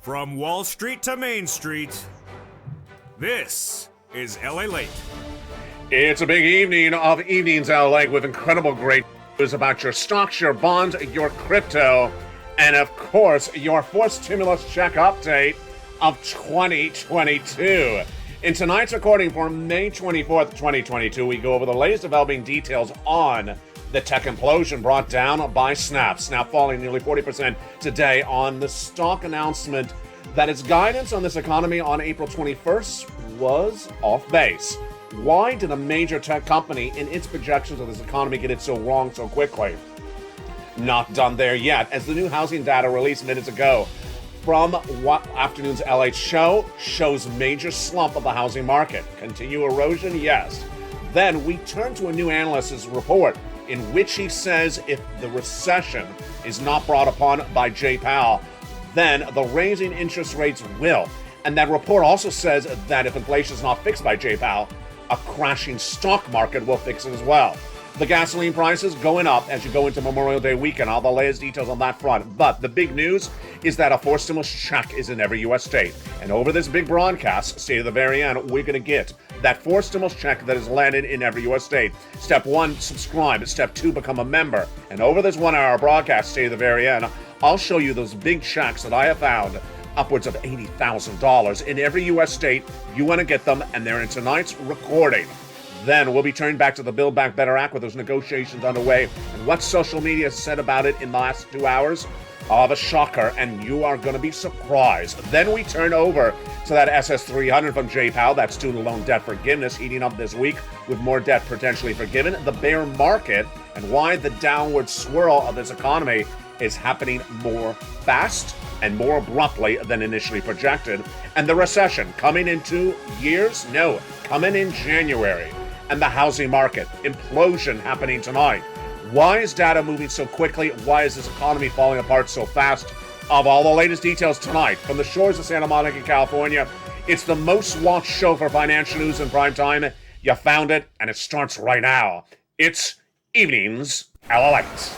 From Wall Street to Main Street, this is LALATE. It's a big evening of Evenings LA with incredible great news about your stocks, your bonds, your crypto, and of course, your fourth stimulus check update of 2022. In tonight's recording for May 24th, 2022, we go over the latest developing details on the tech implosion brought down by Snap. Snap falling nearly 40% today on the stock announcement that its guidance on this economy on April 21st was off base. Why did a major tech company in its projections of this economy get it so wrong so quickly? Not done there yet, as the new housing data released minutes ago from what afternoon's LA show shows major slump of the housing market. Continue erosion? Yes. Then we turn to a new analyst's report in which he says if the recession is not brought upon by Jay Powell, then the raising interest rates will. And that report also says that if inflation is not fixed by Jay Powell, a crashing stock market will fix it as well. The gasoline prices going up as you go into Memorial Day weekend. All the latest details on that front. But the big news is that a fourth stimulus check is in every U.S. state. And over this big broadcast, stay to the very end, we're going to get that fourth stimulus check that is landed in every U.S. state. Step 1, subscribe. Step 2, become a member. And over this 1 hour broadcast, stay to the very end, I'll show you those big checks that I have found, upwards of $80,000 in every U.S. state. You want to get them, and they're in tonight's recording. Then we'll be turning back to the Build Back Better Act with those negotiations underway and what social media said about it in the last 2 hours. I'll have a shocker, and you are going to be surprised. Then we turn over to that SS300 from Jay Powell, that student loan debt forgiveness heating up this week with more debt potentially forgiven, the bear market, and why the downward swirl of this economy is happening more fast and more abruptly than initially projected, and the recession coming in 2 years? No, coming in January. And the housing market implosion happening tonight. Why is data moving so quickly? Why is this economy falling apart so fast? Of all the latest details tonight from the shores of Santa Monica, California, it's the most watched show for financial news in prime time. You found it, and it starts right now. It's Evenings LALATE.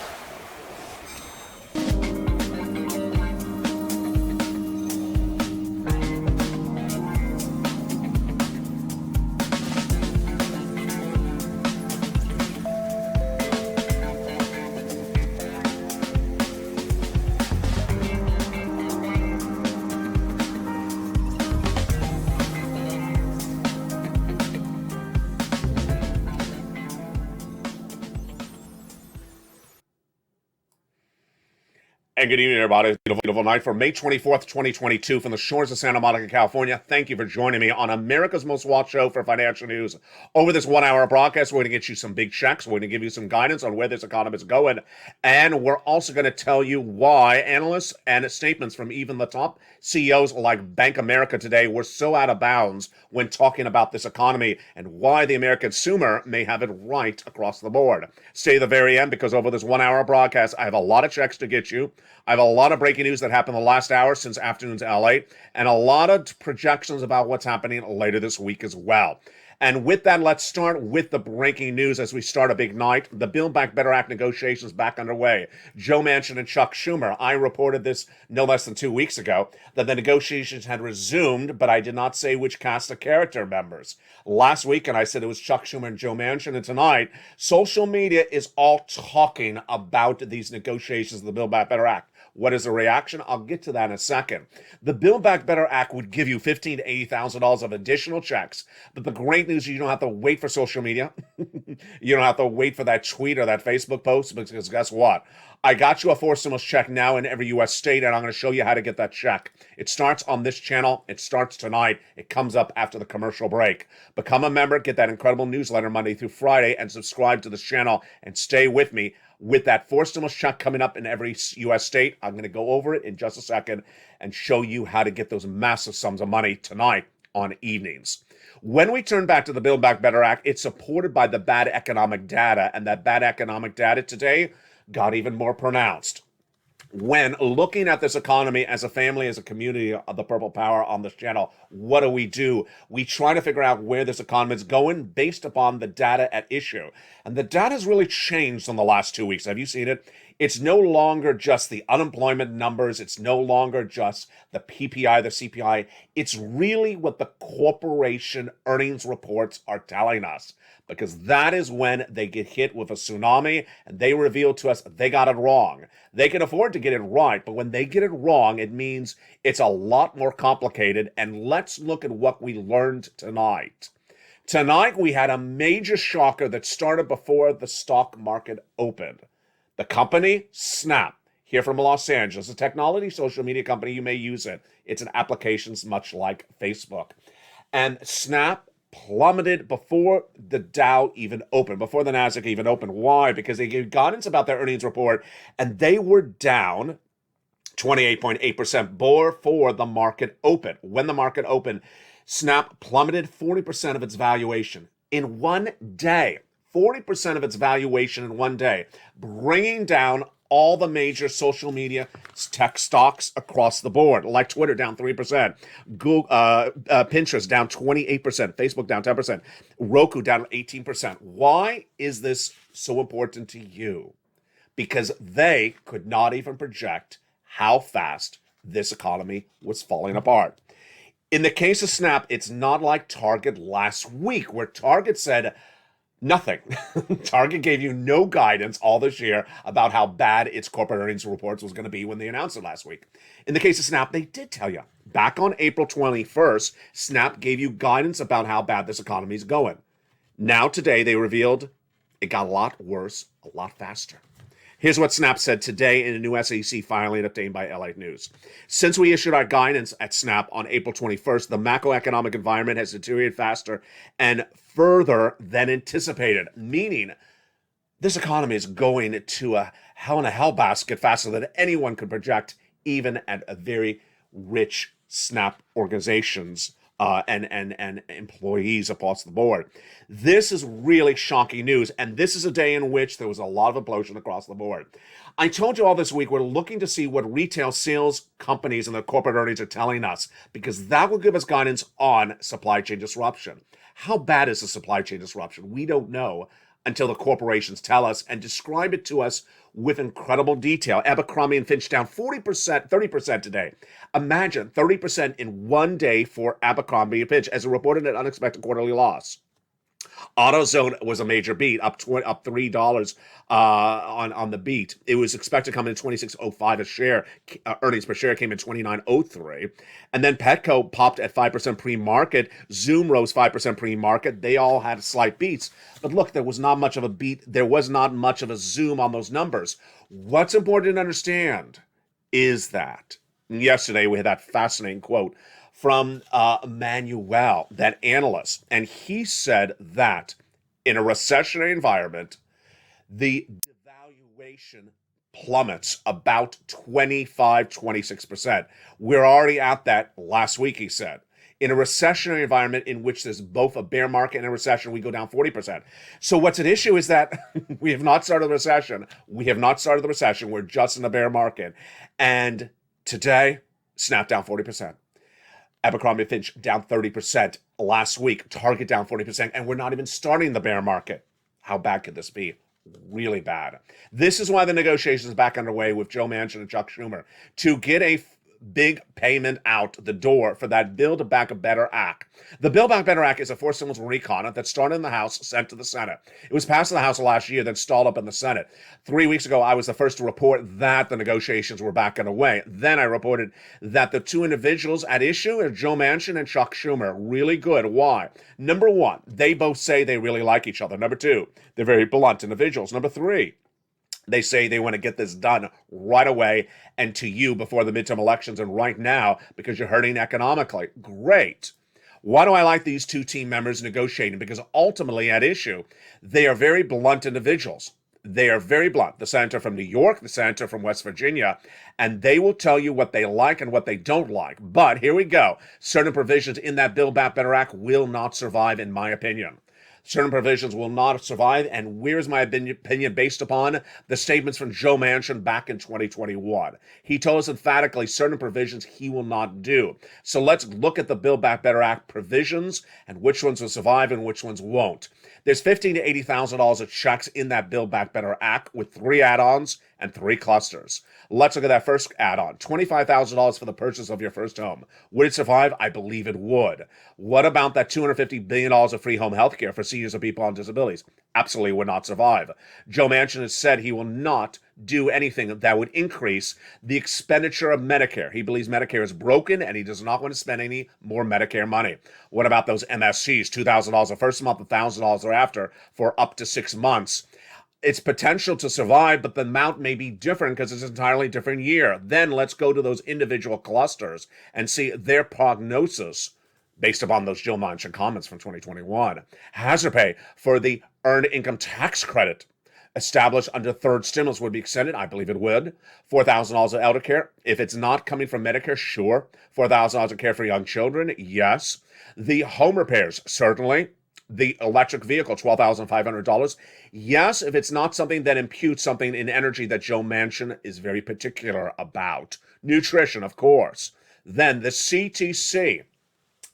And good evening, everybody. Beautiful night for May 24th, 2022 from the shores of Santa Monica, California. Thank you for joining me on America's most watched show for financial news. Over this 1 hour broadcast, we're going to get you some big checks. We're going to give you some guidance on where this economy is going. And we're also going to tell you why analysts and statements from even the top CEOs like Bank America today were so out of bounds when talking about this economy and why the American consumer may have it right across the board. Stay to the very end because over this 1 hour broadcast, I have a lot of checks to get you. I have a lot of breaking news that happened the last hour since afternoon's LA, and a lot of projections about what's happening later this week as well. And with that, let's start with the breaking news as we start a big night. The Build Back Better Act negotiations back underway. Joe Manchin and Chuck Schumer. I reported this no less than 2 weeks ago, that the negotiations had resumed, but I did not say which cast of character members. Last week, and I said it was Chuck Schumer and Joe Manchin, and tonight, social media is all talking about these negotiations of the Build Back Better Act. What is the reaction? I'll get to that in a second. The Build Back Better Act would give you $15,000 to $80,000 of additional checks. But the great news is you don't have to wait for social media. You don't have to wait for that tweet or that Facebook post, because guess what? I got you a fourth stimulus check now in every U.S. state, and I'm going to show you how to get that check. It starts on this channel. It starts tonight. It comes up after the commercial break. Become a member, get that incredible newsletter Monday through Friday, and subscribe to this channel, and stay with me. With that fourth stimulus check coming up in every U.S. state, I'm going to go over it in just a second and show you how to get those massive sums of money tonight on evenings. When we turn back to the Build Back Better Act, it's supported by the bad economic data, and that bad economic data today got even more pronounced. when looking at this economy as a family, as a community of the Purple Power on this channel, what do? We try to figure out where this economy is going based upon the data at issue. And the data has really changed in the last 2 weeks. Have you seen it? It's no longer just the unemployment numbers. It's no longer just the PPI, the CPI. It's really what the corporation earnings reports are telling us, because that is when they get hit with a tsunami and they reveal to us they got it wrong. They can afford to get it right, but when they get it wrong, it means it's a lot more complicated. And let's look at what we learned tonight. Tonight, we had a major shocker that started before the stock market opened. The company, Snap, here from Los Angeles, a technology social media company. You may use it. It's an applications much like Facebook. And Snap plummeted before the Dow even opened, before the Nasdaq even opened. Why? Because they gave guidance about their earnings report, and they were down 28.8% before the market opened. When the market opened, Snap plummeted 40% of its valuation in one day. 40% of its valuation in one day, bringing down all the major social media tech stocks across the board, like Twitter down 3%, Google, Pinterest down 28%, Facebook down 10%, Roku down 18%. Why is this so important to you? Because they could not even project how fast this economy was falling apart. In the case of Snap, it's not like Target last week, where Target said nothing. Target gave you no guidance all this year about how bad its corporate earnings reports was going to be when they announced it last week. In the case of Snap, they did tell you. Back on April 21st, Snap gave you guidance about how bad this economy is going. Now today, they revealed it got a lot worse, a lot faster. Here's what Snap said today in a new SEC filing obtained by LATE News. Since we issued our guidance at Snap on April 21st, the macroeconomic environment has deteriorated faster and further than anticipated, meaning this economy is going to a hell in a hell basket faster than anyone could project, even at a very rich Snap organizations and employees across the board. This is really shocking news, and this is a day in which there was a lot of implosion across the board. I told you all this week we're looking to see what retail sales companies and their corporate earnings are telling us, because that will give us guidance on supply chain disruption. How bad is the supply chain disruption? We don't know until the corporations tell us and describe it to us with incredible detail. Abercrombie and Fitch down 40%, 30% today. Imagine 30% in one day for Abercrombie and Fitch as it reported an unexpected quarterly loss. AutoZone was a major beat, up $3 on the beat. It was expected to come in $26.05 a share. Earnings per share came in $29.03. And then Petco popped at 5% pre-market. Zoom rose 5% pre-market. They all had slight beats. But look, there was not much of a beat. There was not much of a zoom on those numbers. What's important to understand is that yesterday we had that fascinating quote from Maxwell, that analyst, and he said that in a recessionary environment, the devaluation plummets about 26%. We're already at that last week, he said. In a recessionary environment in which there's both a bear market and a recession, we go down 40%. So what's at issue is that we have not started the recession. We're just in a bear market. And today, Snap down 40%. Abercrombie & Fitch down 30% last week. Target down 40%. And we're not even starting the bear market. How bad could this be? Really bad. This is why the negotiations are back underway with Joe Manchin and Chuck Schumer to get a big payment out the door for that Build Back Better Act. The Build Back Better Act is a forced stimulus recon that started in the House, sent to the Senate. It was passed in the House last year, then stalled up in the Senate. 3 weeks ago, I was the first to report that the negotiations were back underway. Then I reported that the two individuals at issue are Joe Manchin and Chuck Schumer. Really good. Why? Number one, they both say they really like each other. Number two, they're very blunt individuals. Number three, they say they want to get this done right away and to you before the midterm elections and right now because you're hurting economically. Great. Why do I like these two team members negotiating? Because ultimately at issue, they are very blunt individuals. They are very blunt. The senator from New York, the senator from West Virginia, and they will tell you what they like and what they don't like. But here we go. Certain provisions in that Build Back Better Act will not survive, in my opinion. Certain provisions will not survive, and where's my opinion based upon the statements from Joe Manchin back in 2021? He told us emphatically certain provisions he will not do. So let's look at the Build Back Better Act provisions and which ones will survive and which ones won't. There's $15,000 to $80,000 of checks in that Build Back Better Act with 3 add-ons and 3 clusters. Let's look at that first add-on. $25,000 for the purchase of your first home. Would it survive? I believe it would. What about that $250 billion of free home health care for seniors and people on disabilities? Absolutely would not survive. Joe Manchin has said he will not do anything that would increase the expenditure of Medicare. He believes Medicare is broken and he does not want to spend any more Medicare money. What about those MSCs? $2,000 the first month, $1,000 thereafter for up to 6 months. Its potential to survive, but the amount may be different because it's an entirely different year. Then let's go to those individual clusters and see their prognosis based upon those Joe Manchin comments from 2021. Hazard pay for the earned income tax credit established under third stimulus would be extended. I believe it would. $4,000 of elder care. If it's not coming from Medicare, sure. $4,000 of care for young children, yes. The home repairs, certainly. The electric vehicle, $12,500. Yes, if it's not something that imputes something in energy that Joe Manchin is very particular about. Nutrition, of course. Then the CTC.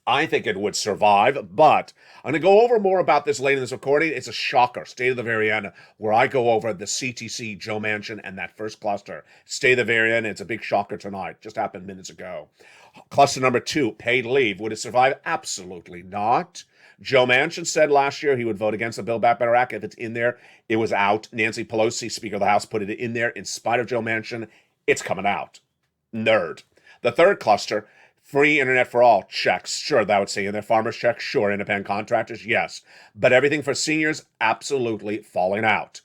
I think it would survive, but I'm going to go over more about this later in this recording. It's a shocker. Stay to the very end, where I go over the CTC, Joe Manchin, and that first cluster. Stay to the very end. It's a big shocker tonight. Just happened minutes ago. Cluster number 2, paid leave. Would it survive? Absolutely not. Joe Manchin said last year he would vote against the Build Back Better Act if it's in there. It was out. Nancy Pelosi, Speaker of the House, put it in there. In spite of Joe Manchin, it's coming out. Nerd. The third cluster, free internet for all checks. Sure, that would say in there. Farmers checks, sure. Independent contractors, yes. But everything for seniors, absolutely falling out.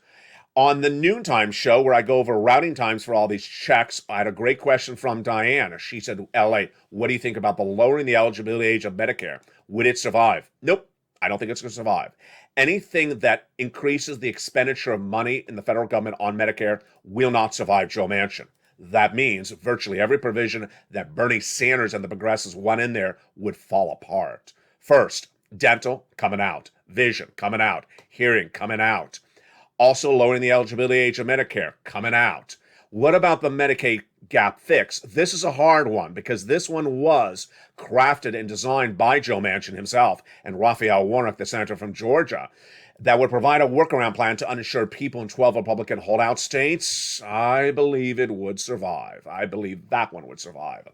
On the noontime show, where I go over routing times for all these checks, I had a great question from Diane. She said, LA, what do you think about the lowering the eligibility age of Medicare? Would it survive? Nope, I don't think it's going to survive. Anything that increases the expenditure of money in the federal government on Medicare will not survive Joe Manchin. That means virtually every provision that Bernie Sanders and the progressives want in there would fall apart. First, dental coming out, vision coming out, hearing coming out. Also lowering the eligibility age of Medicare coming out. What about the Medicaid gap fix? This is a hard one because this one was crafted and designed by Joe Manchin himself and Raphael Warnock, the senator from Georgia, that would provide a workaround plan to uninsured people in 12 Republican holdout states. I believe it would survive. I believe that one would survive.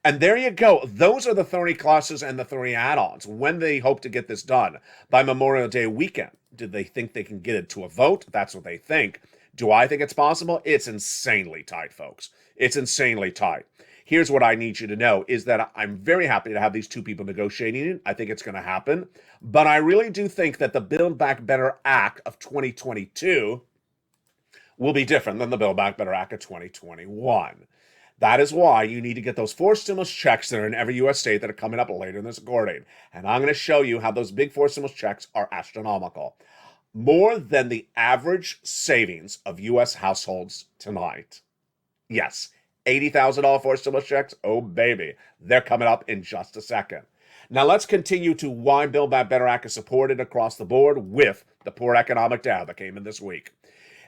And there you go. Those are the 30 classes and the 30 add-ons. When they hope to get this done? By Memorial Day weekend. Do they think they can get it to a vote? That's what they think. Do I think it's possible? It's insanely tight, folks. It's insanely tight. Here's what I need you to know is that I'm very happy to have these two people negotiating it. I think it's going to happen. But I really do think that the Build Back Better Act of 2022 will be different than the Build Back Better Act of 2021. That is why you need to get those 4 stimulus checks that are in every U.S. state that are coming up later in this recording. And I'm going to show you how those big 4 stimulus checks are astronomical. More than the average savings of U.S. households tonight. Yes, $80,000 4 stimulus checks? Oh, baby. They're coming up in just a second. Now, let's continue to why Build Back Better Act is supported across the board with the poor economic data that came in this week.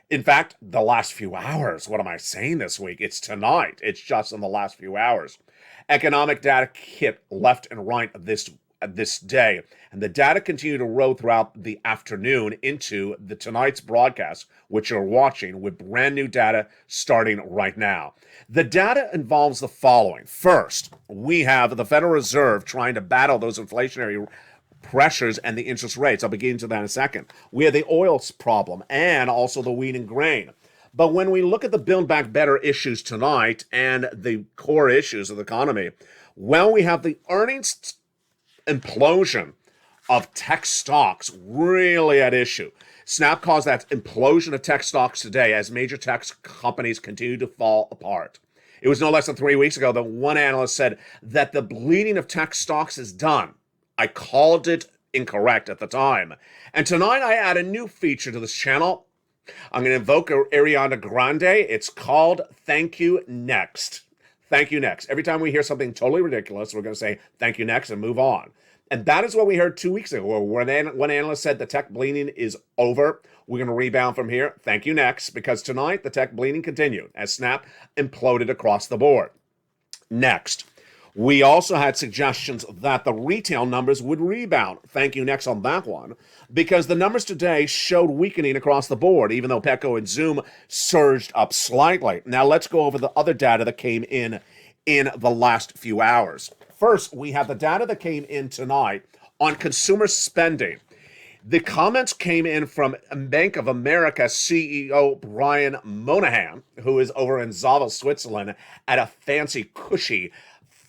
In fact, the last few hours. What am I saying this week? It's tonight. It's just in the last few hours. Economic data hit left and right this day, and the data continue to roll throughout the afternoon into tonight's broadcast, which you're watching, with brand new data starting right now. The data involves the following. First, we have the Federal Reserve trying to battle those inflationary pressures and the interest rates. I'll be getting to that in a second. We have the oil problem and also the wheat and grain. But when we look at the Build Back Better issues tonight and the core issues of the economy, well, we have the earnings implosion of tech stocks really at issue. Snap caused that implosion of tech stocks today as major tech companies continue to fall apart. It was no less than 3 weeks ago that one analyst said that the bleeding of tech stocks is done. I called it incorrect at the time. And tonight I add a new feature to this channel. I'm going to invoke Ariana Grande. It's called Thank You Next. Thank you next. Every time we hear something totally ridiculous, we're going to say thank you next and move on. And that is what we heard 2 weeks ago, where one analyst said the tech bleeding is over. We're going to rebound from here. Thank you next, because tonight the tech bleeding continued as Snap imploded across the board. Next, We also had suggestions that the retail numbers would rebound. Thank you, Next, on that one, because the numbers today showed weakening across the board, even though Petco and Zoom surged up slightly. Now let's go over the other data that came in the last few hours. First, we have the data that came in tonight on consumer spending. The comments came in from Bank of America CEO Brian Moynihan, who is over in Basel, Switzerland, at a fancy, cushy,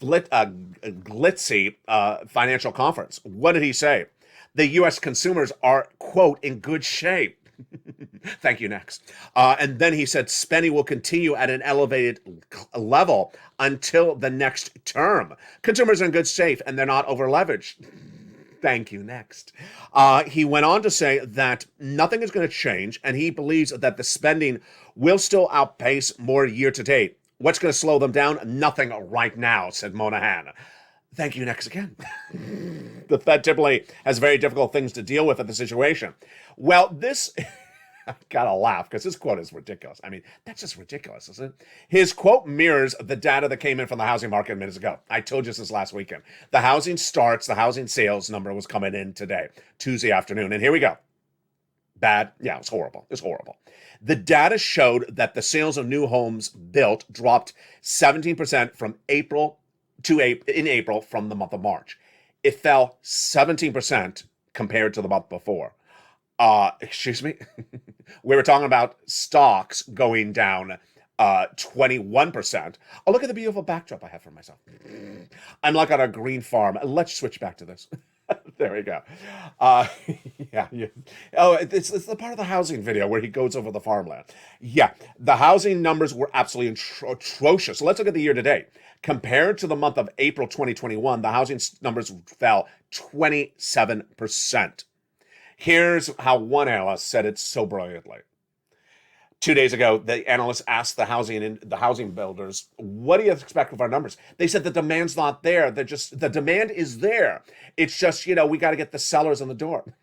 glitzy financial conference. What did he say? The U.S. consumers are, quote, in good shape. Thank you, Next. And then he said spending will continue at an elevated level until the next term. Consumers are in good shape and they're not over leveraged. Thank you, Next. He went on to say that nothing is going to change, and he believes that the spending will still outpace more year to date. What's going to slow them down? Nothing right now, said Moynihan. Thank you, Next again. The Fed typically has very difficult things to deal with in the situation. Well, this... I gotta laugh because his quote is ridiculous. I mean, that's just ridiculous, isn't it? His quote mirrors the data that came in from the housing market minutes ago. I told you this last weekend. The housing starts, the housing sales number was coming in today, Tuesday afternoon. And here we go. Bad? Yeah, it was horrible. It was horrible. The data showed that the sales of new homes built dropped 17% from April from the month of March. It fell 17% compared to the month before. Excuse me? We were talking about stocks going down 21%. Oh, look at the beautiful backdrop I have for myself. I'm like on a green farm. Let's switch back to this. There we go. Yeah. Oh, it's the part of the housing video where he goes over the farmland. Yeah, the housing numbers were absolutely atrocious. So let's look at the year to date. Compared to the month of April 2021, the housing numbers fell 27%. Here's how one analyst said it so brilliantly. 2 days ago, the analyst asked the housing builders, what do you expect of our numbers? They said the demand's not there. The demand is there. It's just, we got to get the sellers in the door.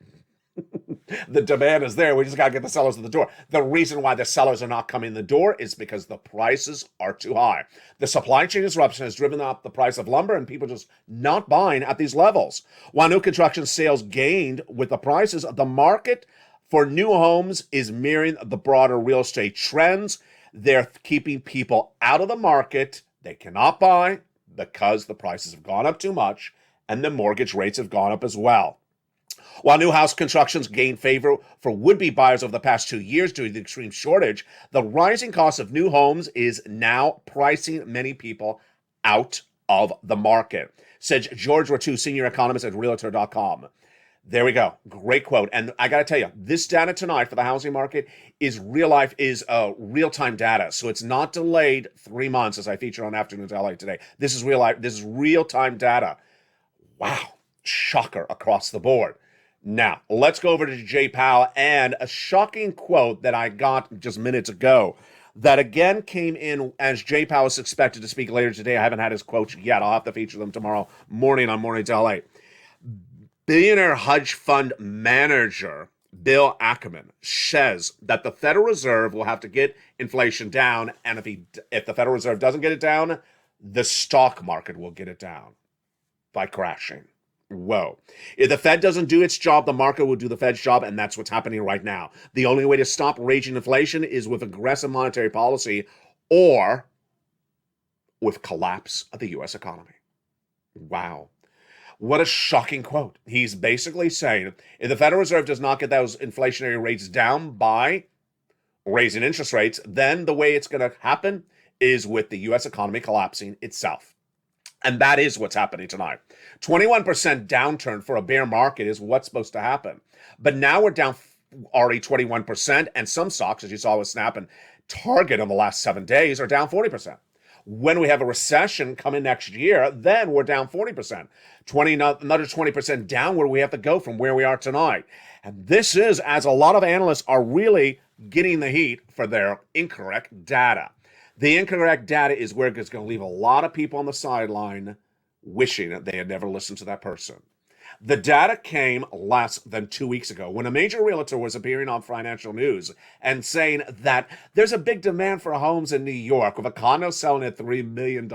The demand is there. We just got to get the sellers in the door. The reason why the sellers are not coming in the door is because the prices are too high. The supply chain disruption has driven up the price of lumber and people just not buying at these levels. While new construction sales gained with the prices, the market for new homes is mirroring the broader real estate trends. They're keeping people out of the market. They cannot buy because the prices have gone up too much and the mortgage rates have gone up as well. While new house constructions gained favor for would-be buyers over the past 2 years due to the extreme shortage, the rising cost of new homes is now pricing many people out of the market, said George Ratu, senior economist at Realtor.com. There we go. Great quote. And I got to tell you, this data tonight for the housing market is real-time data. So it's not delayed 3 months as I featured on Afternoons LA today. This is real life. This is real-time data. Wow. Shocker across the board. Now, let's go over to Jay Powell and a shocking quote that I got just minutes ago that again came in as Jay Powell is expected to speak later today. I haven't had his quotes yet. I'll have to feature them tomorrow morning on Mornings LA. Billionaire hedge fund manager Bill Ackman says that the Federal Reserve will have to get inflation down, and if the Federal Reserve doesn't get it down, the stock market will get it down by crashing. Whoa. If the Fed doesn't do its job, the market will do the Fed's job, and that's what's happening right now. The only way to stop raging inflation is with aggressive monetary policy or with collapse of the U.S. economy. Wow. What a shocking quote. He's basically saying if the Federal Reserve does not get those inflationary rates down by raising interest rates, then the way it's going to happen is with the U.S. economy collapsing itself. And that is what's happening tonight. 21% downturn for a bear market is what's supposed to happen. But now we're down already 21%, and some stocks, as you saw with Snap and Target in the last 7 days, are down 40%. When we have a recession coming next year, then we're down 40%. Another 20% down where we have to go from where we are tonight. And this is as a lot of analysts are really getting the heat for their incorrect data. The incorrect data is where it's going to leave a lot of people on the sideline wishing that they had never listened to that person. The data came less than 2 weeks ago when a major realtor was appearing on financial news and saying that there's a big demand for homes in New York with a condo selling at $3 million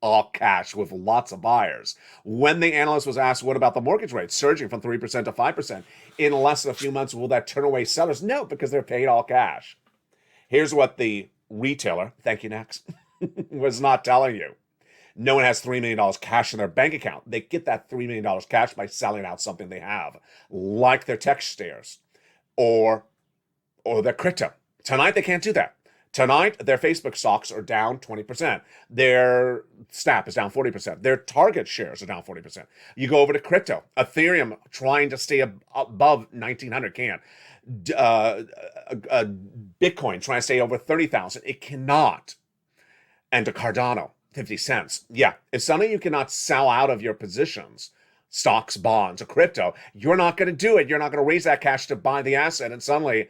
all cash with lots of buyers. When the analyst was asked, what about the mortgage rate surging from 3% to 5%? In less than a few months, will that turn away sellers? No, because they're paid all cash. Here's what the retailer, thank you, next, was not telling you. No one has $3 million cash in their bank account. They get that $3 million cash by selling out something they have, like their tech shares or their crypto. Tonight, they can't do that. Tonight, their Facebook stocks are down 20%. Their Snap is down 40%. Their Target shares are down 40%. You go over to crypto. Ethereum trying to stay above 1,900 can't. Bitcoin trying to stay over 30,000. It cannot. And to Cardano, 50 cents. Yeah, if suddenly you cannot sell out of your positions, stocks, bonds, or crypto, you're not going to do it. You're not going to raise that cash to buy the asset, and suddenly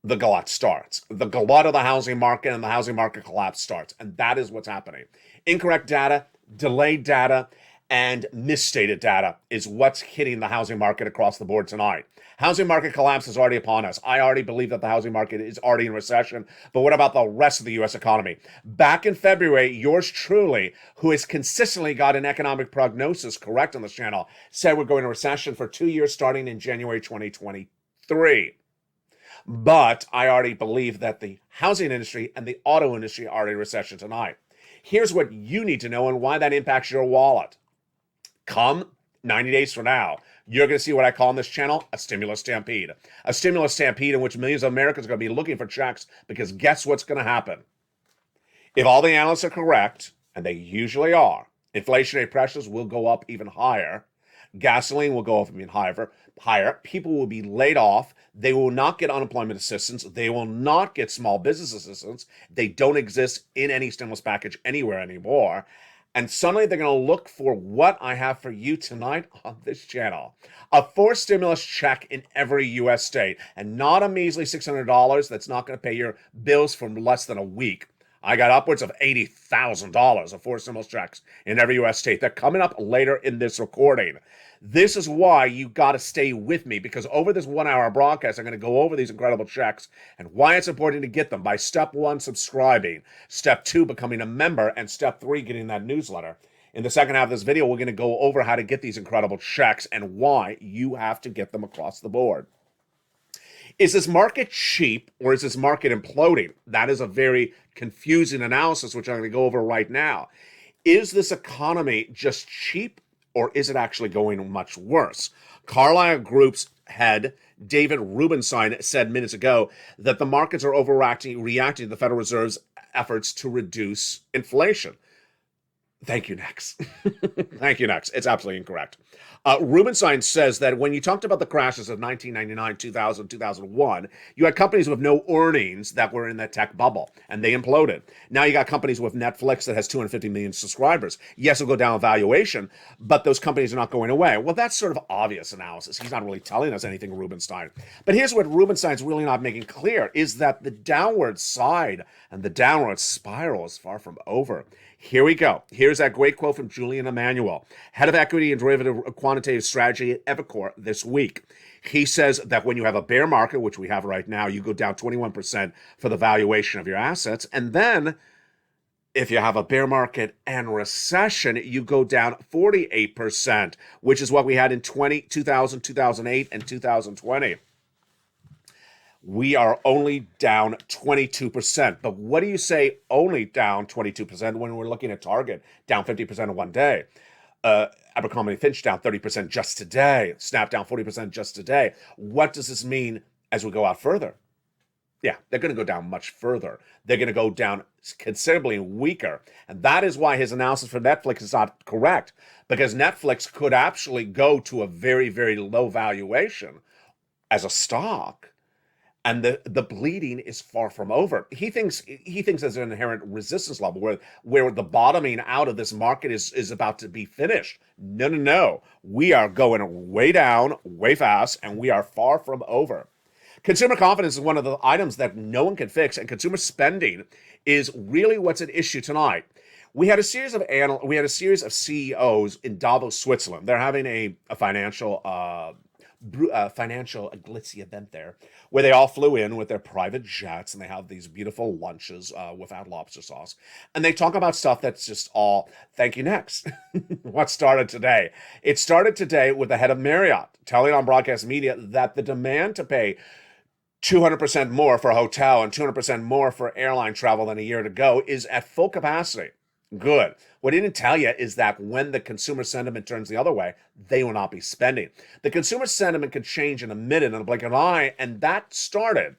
the glut starts. The glut of the housing market and the housing market collapse starts. And that is what's happening. Incorrect data, delayed data, and misstated data is what's hitting the housing market across the board tonight. Housing market collapse is already upon us. I already believe that the housing market is already in recession. But what about the rest of the U.S. economy? Back in February, yours truly, who has consistently got an economic prognosis correct on this channel, said we're going to recession for 2 years starting in January 2023. But I already believe that the housing industry and the auto industry are in recession tonight. Here's what you need to know and why that impacts your wallet. Come 90 days from now, you're going to see what I call on this channel a stimulus stampede. A stimulus stampede in which millions of Americans are going to be looking for checks, because guess what's going to happen? If all the analysts are correct, and they usually are, inflationary pressures will go up even higher. Gasoline will go up even higher. People will be laid off. They will not get unemployment assistance. They will not get small business assistance. They don't exist in any stimulus package anywhere anymore. And suddenly they're going to look for what I have for you tonight on this channel. A forced stimulus check in every U.S. state, and not a measly $600 that's not going to pay your bills for less than a week. I got upwards of $80,000 of forced stimulus checks in every U.S. state. They're coming up later in this recording. This is why you got to stay with me, because over this 1 hour broadcast, I'm going to go over these incredible checks and why it's important to get them by step 1, subscribing, step 2, becoming a member, and step 3, getting that newsletter. In the second half of this video, we're going to go over how to get these incredible checks and why you have to get them across the board. Is this market cheap or is this market imploding? That is a very confusing analysis, which I'm going to go over right now. Is this economy just cheap, or is it actually going much worse? Carlyle Group's head, David Rubenstein, said minutes ago that the markets are reacting to the Federal Reserve's efforts to reduce inflation. Thank you, next. Thank you, next. It's absolutely incorrect. Rubenstein says that when you talked about the crashes of 1999, 2000, 2001, you had companies with no earnings that were in that tech bubble, and they imploded. Now you got companies with Netflix that has 250 million subscribers. Yes, it'll go down in valuation, but those companies are not going away. Well, that's sort of obvious analysis. He's not really telling us anything, Rubenstein. But here's what Rubenstein's really not making clear, is that the downward side and the downward spiral is far from over. Here we go. Here's that great quote from Julian Emanuel, head of equity and derivative quantitative strategy at Evercore this week. He says that when you have a bear market, which we have right now, you go down 21% for the valuation of your assets. And then if you have a bear market and recession, you go down 48%, which is what we had in 2000, 2008, and 2020. We are only down 22%. But what do you say only down 22% when we're looking at Target down 50% in one day? Abercrombie & Fitch down 30% just today. Snap down 40% just today. What does this mean as we go out further? Yeah, they're going to go down much further. They're going to go down considerably weaker. And that is why his analysis for Netflix is not correct, because Netflix could actually go to a very, very low valuation as a stock. And the bleeding is far from over. He thinks there's an inherent resistance level where the bottoming out of this market is about to be finished. No. We are going way down, way fast, and we are far from over. Consumer confidence is one of the items that no one can fix, and consumer spending is really what's at issue tonight. We had a series of CEOs in Davos, Switzerland. They're having a financial financial glitzy event there, where they all flew in with their private jets and they have these beautiful lunches without lobster sauce. And they talk about stuff that's just all thank you next. What started today? It started today with the head of Marriott telling on broadcast media that the demand to pay 200% more for a hotel and 200% more for airline travel than a year ago is at full capacity. Good. What he didn't tell you is that when the consumer sentiment turns the other way, they will not be spending. The consumer sentiment could change in a minute, in a blink of an eye, and that started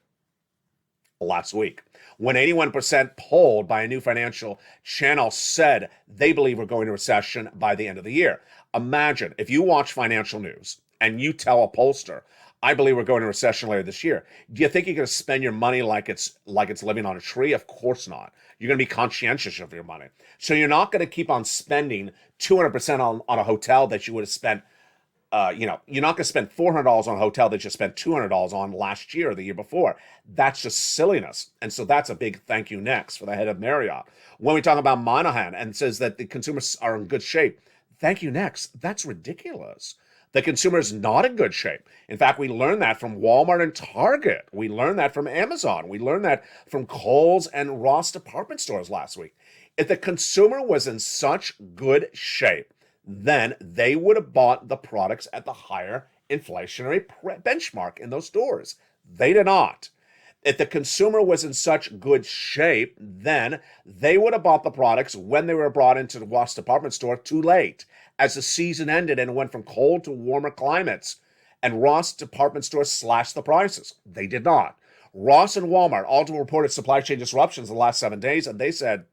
last week when 81% polled by a new financial channel said they believe we're going to recession by the end of the year. Imagine if you watch financial news and you tell a pollster, I believe we're going to recession later this year. Do you think you're going to spend your money like it's living on a tree? Of course not. You're going to be conscientious of your money. So you're not going to keep on spending 200% on a hotel that you would have spent. You're not going to spend $400 on a hotel that you spent $200 on last year or the year before. That's just silliness. And so that's a big thank you next for the head of Marriott. When we talk about Monahan and says that the consumers are in good shape, thank you next. That's ridiculous. The consumer is not in good shape. In fact, we learned that from Walmart and Target. We learned that from Amazon. We learned that from Kohl's and Ross department stores last week. If the consumer was in such good shape, then they would have bought the products at the higher inflationary benchmark in those stores. They did not. If the consumer was in such good shape, then they would have bought the products when they were brought into the Ross department store too late, as the season ended and went from cold to warmer climates, and Ross department stores slashed the prices. They did not. Ross and Walmart all reported supply chain disruptions in the last 7 days, and they said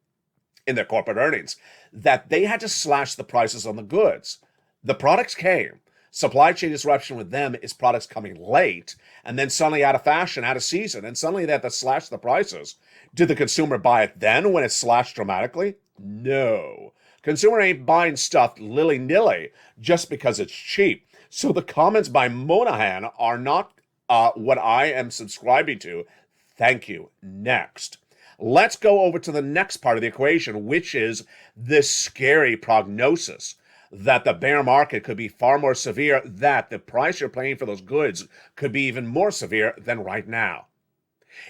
in their corporate earnings that they had to slash the prices on the goods. The products came. Supply chain disruption with them is products coming late and then suddenly out of fashion, out of season, and suddenly they have to slash the prices. Did the consumer buy it then when it slashed dramatically? No. Consumer ain't buying stuff willy-nilly just because it's cheap. So the comments by Monahan are not what I am subscribing to. Thank you. Next. Let's go over to the next part of the equation, which is this scary prognosis that the bear market could be far more severe, that the price you're paying for those goods could be even more severe than right now.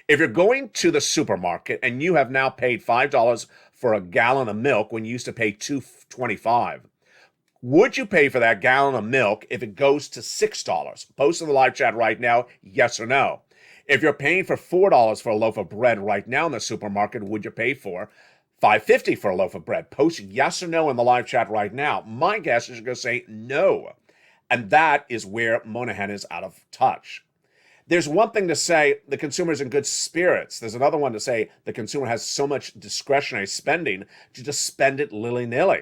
If you're going to the supermarket and you have now paid $5 for a gallon of milk when you used to pay $2.25, would you pay for that gallon of milk if it goes to $6? Post in the live chat right now, yes or no. If you're paying for $4 for a loaf of bread right now in the supermarket, would you pay for $5.50 for a loaf of bread? Post yes or no in the live chat right now. My guess is you're going to say no. And that is where Monahan is out of touch. There's one thing to say the consumer's in good spirits. There's another one to say the consumer has so much discretionary spending to just spend it willy-nilly.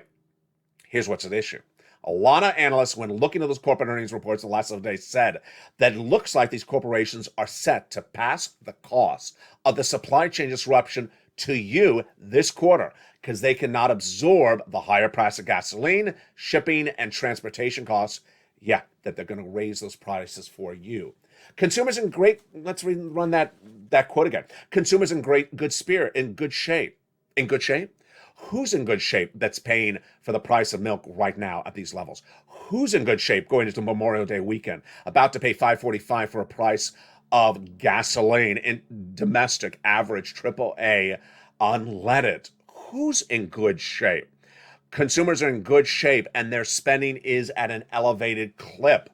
Here's what's at issue. A lot of analysts, when looking at those corporate earnings reports the last 7 days, said that it looks like these corporations are set to pass the cost of the supply chain disruption to you this quarter because they cannot absorb the higher price of gasoline, shipping, and transportation costs. Yeah, that they're going to raise those prices for you. Consumers in great, let's run that quote again. Consumers in good spirit, in good shape. In good shape? Who's in good shape that's paying for the price of milk right now at these levels? Who's in good shape going into Memorial Day weekend, about to pay $5.45 for a price of gasoline in domestic average AAA unleaded? Who's in good shape? Consumers are in good shape and their spending is at an elevated clip.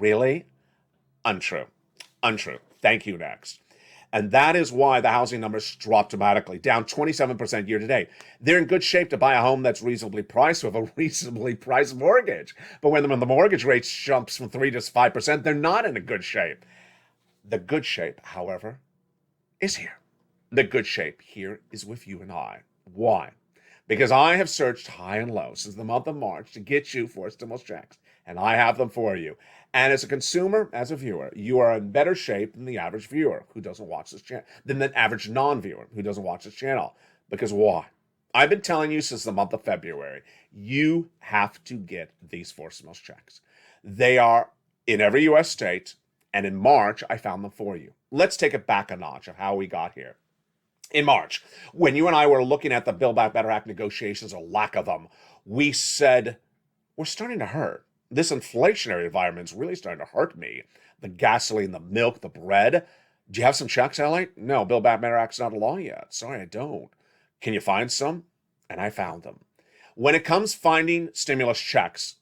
Really? Untrue. Untrue. Thank you, next. And that is why the housing numbers dropped dramatically, down 27% year to date. They're in good shape to buy a home that's reasonably priced with a reasonably priced mortgage. But when the mortgage rate jumps from 3 to 5%, they're not in a good shape. The good shape, however, is here. The good shape here is with you and I. Why? Because I have searched high and low since the month of March to get you for stimulus checks, and I have them for you. And as a consumer, as a viewer, you are in better shape than the average viewer who doesn't watch this channel, than the average non-viewer who doesn't watch this channel. Because why? I've been telling you since the month of February, you have to get these 4 stimulus checks. They are in every U.S. state, and in March, I found them for you. Let's take it back a notch of how we got here. In March, when you and I were looking at the Build Back Better Act negotiations, or lack of them, we said, we're starting to hurt. This inflationary environment's really starting to hurt me. The gasoline, the milk, the bread. Do you have some checks, LA? No, Build Back Better Act's not a law yet. Sorry, I don't. Can you find some? And I found them. When it comes finding stimulus checks,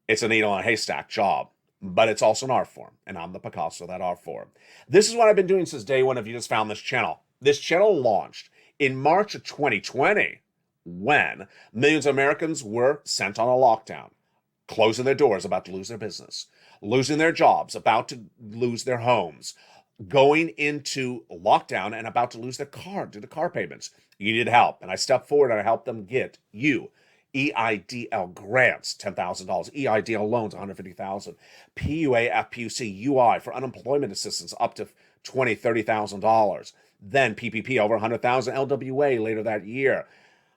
it's a needle in a haystack job, but it's also an art form, and I'm the Picasso of that art form. This is what I've been doing since day one if you just found this channel. This channel launched in March of 2020 when millions of Americans were sent on a lockdown, closing their doors, about to lose their business, losing their jobs, about to lose their homes, going into lockdown and about to lose their car due to car payments. You needed help, and I stepped forward and I helped them get you EIDL grants, $10,000, EIDL loans, $150,000, PUA, FPUC, UI for unemployment assistance up to $20,000, $30,000, then PPP over $100,000, LWA later that year.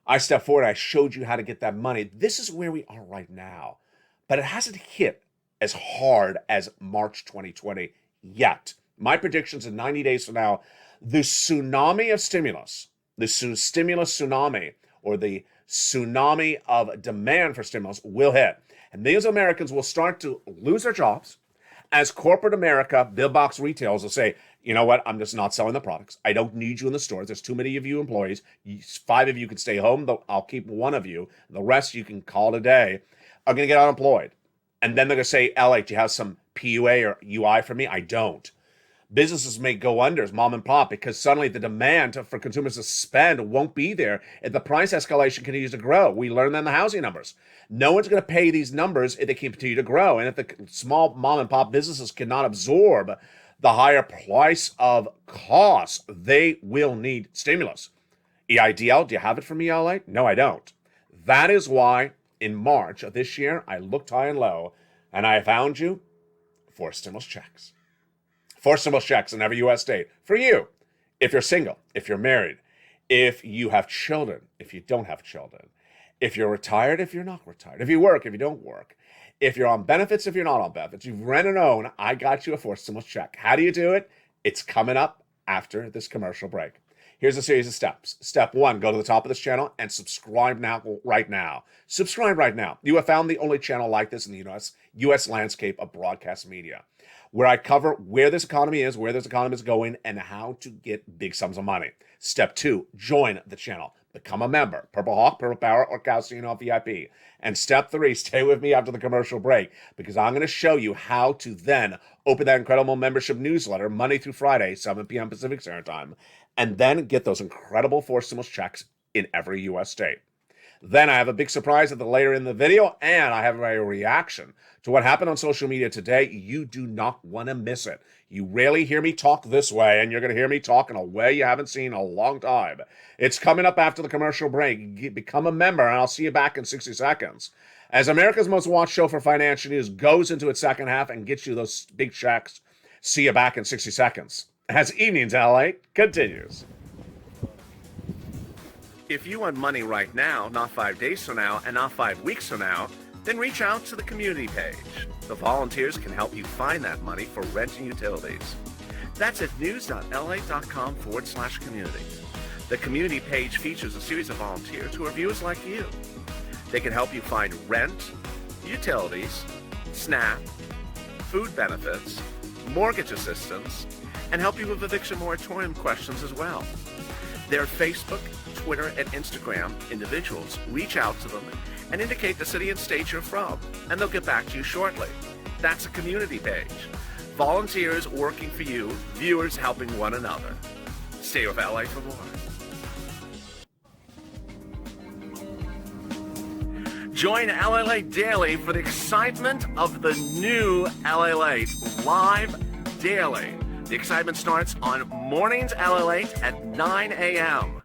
I stepped forward, I showed you how to get that money. This is where we are right now, but it hasn't hit as hard as March 2020 yet. My predictions in 90 days from now, the tsunami of stimulus, the stimulus tsunami, or the tsunami of demand for stimulus will hit. And millions of Americans will start to lose their jobs as corporate America, big box retailers will say, you know what, I'm just not selling the products. I don't need you in the stores. There's too many of you employees. 5 of you can stay home, though I'll keep 1 of you. The rest you can call it a day, are going to get unemployed. And then they're going to say, LA, do you have some PUA or UI for me? I don't. Businesses may go under as mom and pop because suddenly the demand for consumers to spend won't be there if the price escalation continues to grow. We learned that in the housing numbers. No one's going to pay these numbers if they continue to grow. And if the small mom and pop businesses cannot absorb the higher price of costs, they will need stimulus. EIDL, do you have it for me, LA? No, I don't. That is why in March of this year, I looked high and low and I found you 4 stimulus checks. 4 stimulus checks in every U.S. state for you. If you're single, if you're married, if you have children, if you don't have children, if you're retired, if you're not retired, if you work, if you don't work, if you're on benefits, if you're not on benefits, you've rent and own, I got you a 4 stimulus check. How do you do it? It's coming up after this commercial break. Here's a series of steps. Step 1, go to the top of this channel and subscribe now, right now. Subscribe right now. You have found the only channel like this in the U.S. landscape of broadcast media, where I cover where this economy is, where this economy is going, and how to get big sums of money. Step 2, join the channel. Become a member. Purple Hawk, Purple Power, or Calcino VIP. And step 3, stay with me after the commercial break, because I'm going to show you how to then open that incredible membership newsletter Monday through Friday, 7 p.m. Pacific Standard Time, and then get those incredible 4 stimulus checks in every U.S. state. Then I have a big surprise at the later in the video, and I have a reaction to what happened on social media today. You do not want to miss it. You rarely hear me talk this way, and you're going to hear me talk in a way you haven't seen in a long time. It's coming up after the commercial break. Become a member, and I'll see you back in 60 seconds. As America's most watched show for financial news goes into its second half and gets you those big checks, see you back in 60 seconds. As Evenings LA continues. If you want money right now, not 5 days from now, and not 5 weeks from now, then reach out to the community page. The volunteers can help you find that money for rent and utilities. That's at news.la.com/community. The community page features a series of volunteers who are viewers like you. They can help you find rent, utilities, SNAP, food benefits, mortgage assistance, and help you with eviction moratorium questions as well. Their Facebook, Twitter, and Instagram individuals reach out to them and indicate the city and state you're from, and they'll get back to you shortly. That's a community page. Volunteers working for you, viewers helping one another. Stay with LA for more. Join LALATE Daily for the excitement of the new LALATE live daily. The excitement starts on mornings LALATE at 9 a.m.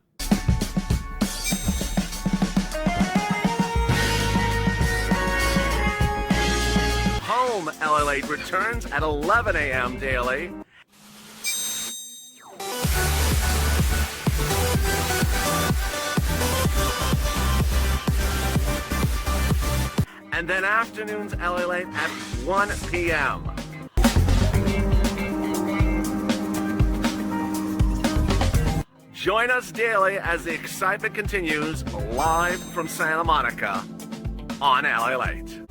Home LALATE returns at 11 a.m. daily. And then afternoons LALATE at 1 p.m. Join us daily as the excitement continues live from Santa Monica on LALATE.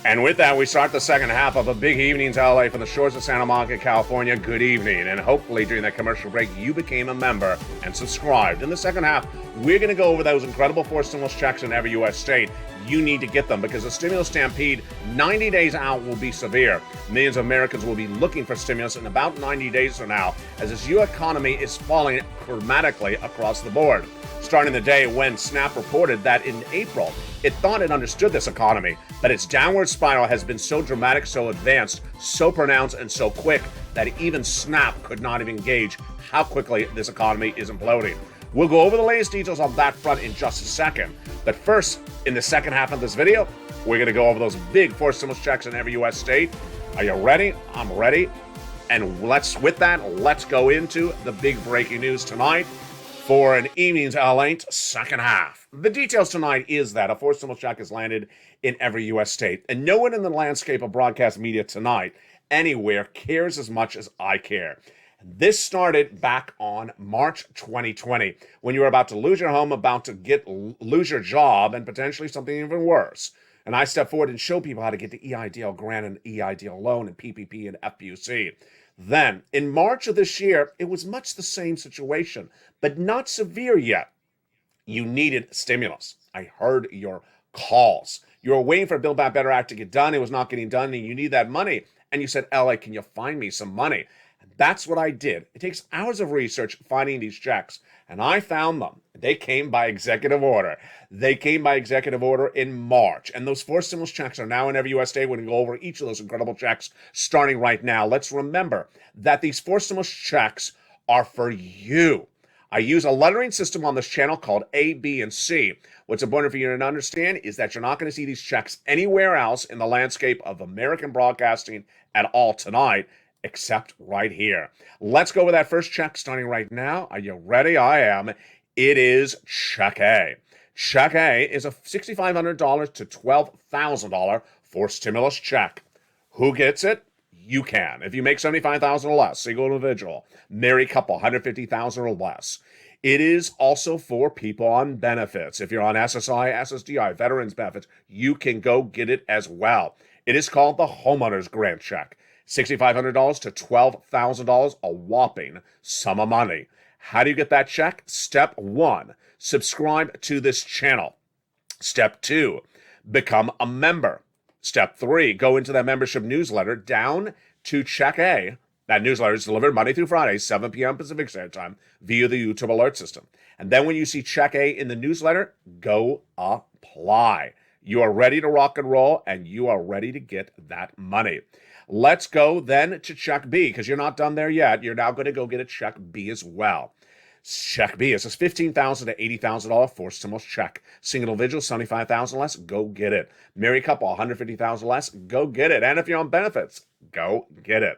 And with that, we start the second half of a big evenings LA from the shores of Santa Monica, California. Good evening. And hopefully during that commercial break, you became a member and subscribed. In the second half, we're going to go over those incredible 4 stimulus checks in every U.S. state. You need to get them because the stimulus stampede 90 days out will be severe. Millions of Americans will be looking for stimulus in about 90 days from now as this U.S. economy is falling dramatically across the board. Starting the day when Snap reported that in April, it thought it understood this economy, but its downward spiral has been so dramatic, so advanced, so pronounced, and so quick that even Snap could not even gauge how quickly this economy is imploding. We'll go over the latest details on that front in just a second. But first, in the second half of this video, we're going to go over those big 4 stimulus checks in every U.S. state. Are you ready? I'm ready. And let's go into the big breaking news tonight for an evening's LALATE second half. The details tonight is that a 4 stimulus check has landed in every U.S. state, and no one in the landscape of broadcast media tonight, anywhere, cares as much as I care. This started back on March 2020, when you were about to lose your home, about to lose your job, and potentially something even worse. And I stepped forward and showed people how to get the EIDL grant and EIDL loan and PPP and FPUC. Then, in March of this year, it was much the same situation, but not severe yet. You needed stimulus. I heard your calls. You were waiting for a Build Back Better Act to get done. It was not getting done, and you need that money. And you said, LA, can you find me some money? And that's what I did. It takes hours of research finding these checks, and I found them. They came by executive order. They came by executive order in March. And those 4 stimulus checks are now in every U.S. state. We're going to go over each of those incredible checks starting right now. Let's remember that these 4 stimulus checks are for you. I use a lettering system on this channel called A, B, and C. What's important for you to understand is that you're not going to see these checks anywhere else in the landscape of American broadcasting at all tonight, except right here. Let's go with that first check starting right now. Are you ready? I am. It is Check A. Check A is a $6,500 to $12,000 for stimulus check. Who gets it? You can. If you make $75,000 or less, single individual, married couple, $150,000 or less. It is also for people on benefits. If you're on SSI, SSDI, veterans benefits, you can go get it as well. It is called the Homeowner's Grant Check. $6,500 to $12,000, a whopping sum of money. How do you get that check? Step 1, subscribe to this channel. Step 2, become a member. Step 3, go into that membership newsletter down to Check A. That newsletter is delivered Monday through Friday, 7 p.m. Pacific Standard Time via the YouTube alert system. And then when you see Check A in the newsletter, go apply. You are ready to rock and roll, and you are ready to get that money. Let's go then to Check B, because you're not done there yet. You're now going to go get a Check B as well. Check B is a $15,000 to $80,000 for stimulus check. Single individual, $75,000 less, go get it. Married couple, $150,000 less, go get it. And if you're on benefits, go get it.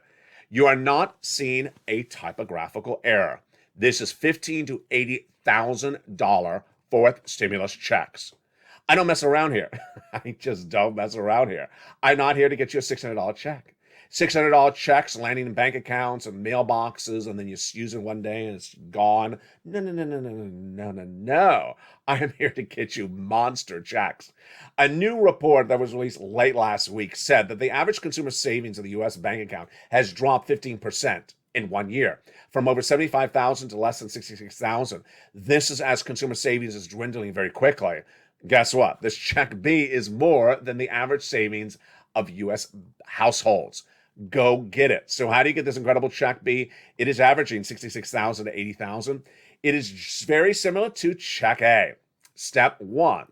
You are not seeing a typographical error. This is $15,000 to $80,000 fourth stimulus checks. I don't mess around here. I just don't mess around here. I'm not here to get you a $600 check. $600 checks landing in bank accounts and mailboxes, and then you use it one day and it's gone. No. I am here to get you monster checks. A new report that was released late last week said that the average consumer savings in the U.S. bank account has dropped 15% in 1 year, from over $75,000 to less than $66,000. This is as consumer savings is dwindling very quickly. Guess what? This Check B is more than the average savings of U.S. households. Go get it. So how do you get this incredible Check B? It is averaging $66,000 to $80,000. It is very similar to Check A. Step 1,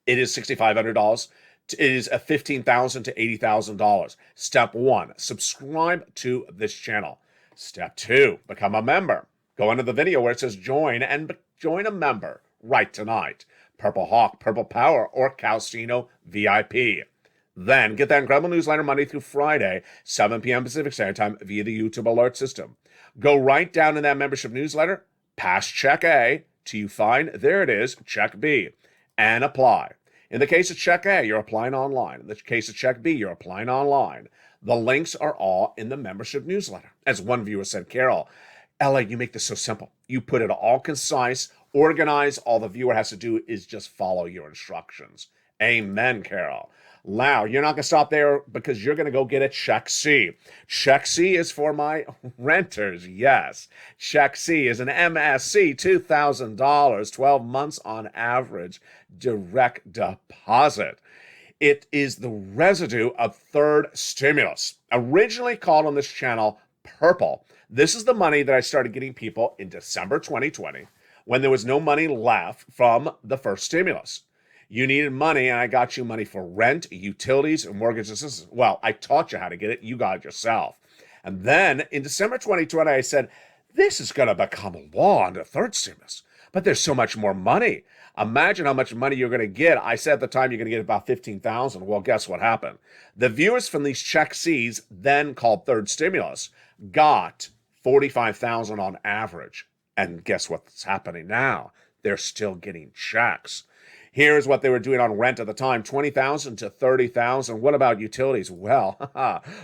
it is $6,500. It is a $15,000 to $80,000. Step 1, subscribe to this channel. Step 2, become a member. Go into the video where it says join and join a member right tonight. Purple Hawk, Purple Power, or Calcino VIP. Then get that incredible newsletter Monday through Friday, 7 p.m. Pacific Standard Time via the YouTube alert system. Go right down in that membership newsletter, past Check A, till you find, there it is, Check B, and apply. In the case of Check A, you're applying online. In the case of Check B, you're applying online. The links are all in the membership newsletter. As one viewer said, Carol, LA, you make this so simple. You put it all concise, organized. All the viewer has to do is just follow your instructions. Amen, Carol. Now, you're not going to stop there because you're going to go get a Check C. Check C is for my renters, yes. Check C is an MSC, $2,000, 12 months on average, direct deposit. It is the residue of third stimulus, originally called on this channel Purple. This is the money that I started getting people in December 2020 when there was no money left from the first stimulus. You needed money, and I got you money for rent, utilities, and mortgage assistance. Well, I taught you how to get it. You got it yourself. And then in December 2020, I said, this is going to become a law under third stimulus, but there's so much more money. Imagine how much money you're going to get. I said at the time you're going to get about $15,000. Well, guess what happened? The viewers from these Check Cs, then called third stimulus, got $45,000 on average. And guess what's happening now? They're still getting checks. Here's what they were doing on rent at the time, $20,000 to $30,000. What about utilities? Well,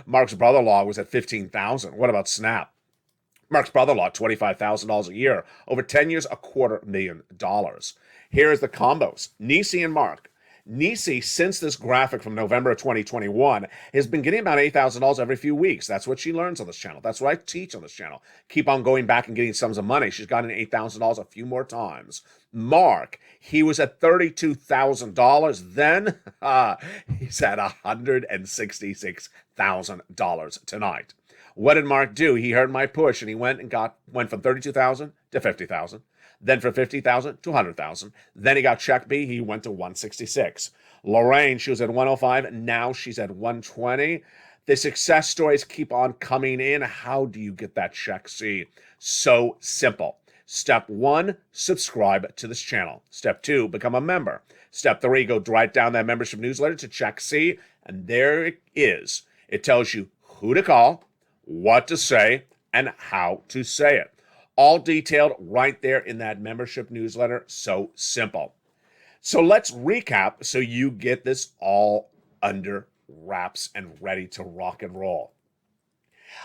Mark's brother-in-law was at $15,000. What about SNAP? Mark's brother-in-law, $25,000 a year. Over 10 years, $250,000. Here's the combos. Nisi and Mark. Nisi, since this graphic from November of 2021, has been getting about $8,000 every few weeks. That's what she learns on this channel. That's what I teach on this channel. Keep on going back and getting sums of money. She's gotten $8,000 a few more times. Mark, he was at $32,000. Then he's at $166,000 tonight. What did Mark do? He heard my push and he went from $32,000 to $50,000. Then from $50,000 to $100,000. Then he got Check B. He went to $166,000. Lorraine, she was at $105,000. Now she's at $120,000. The success stories keep on coming in. How do you get that Check C? So simple. Step 1, subscribe to this channel. Step 2, become a member. Step 3, go write down that membership newsletter to Check C. And there it is. It tells you who to call, what to say, and how to say it. All detailed right there in that membership newsletter. So simple. So let's recap so you get this all under wraps and ready to rock and roll.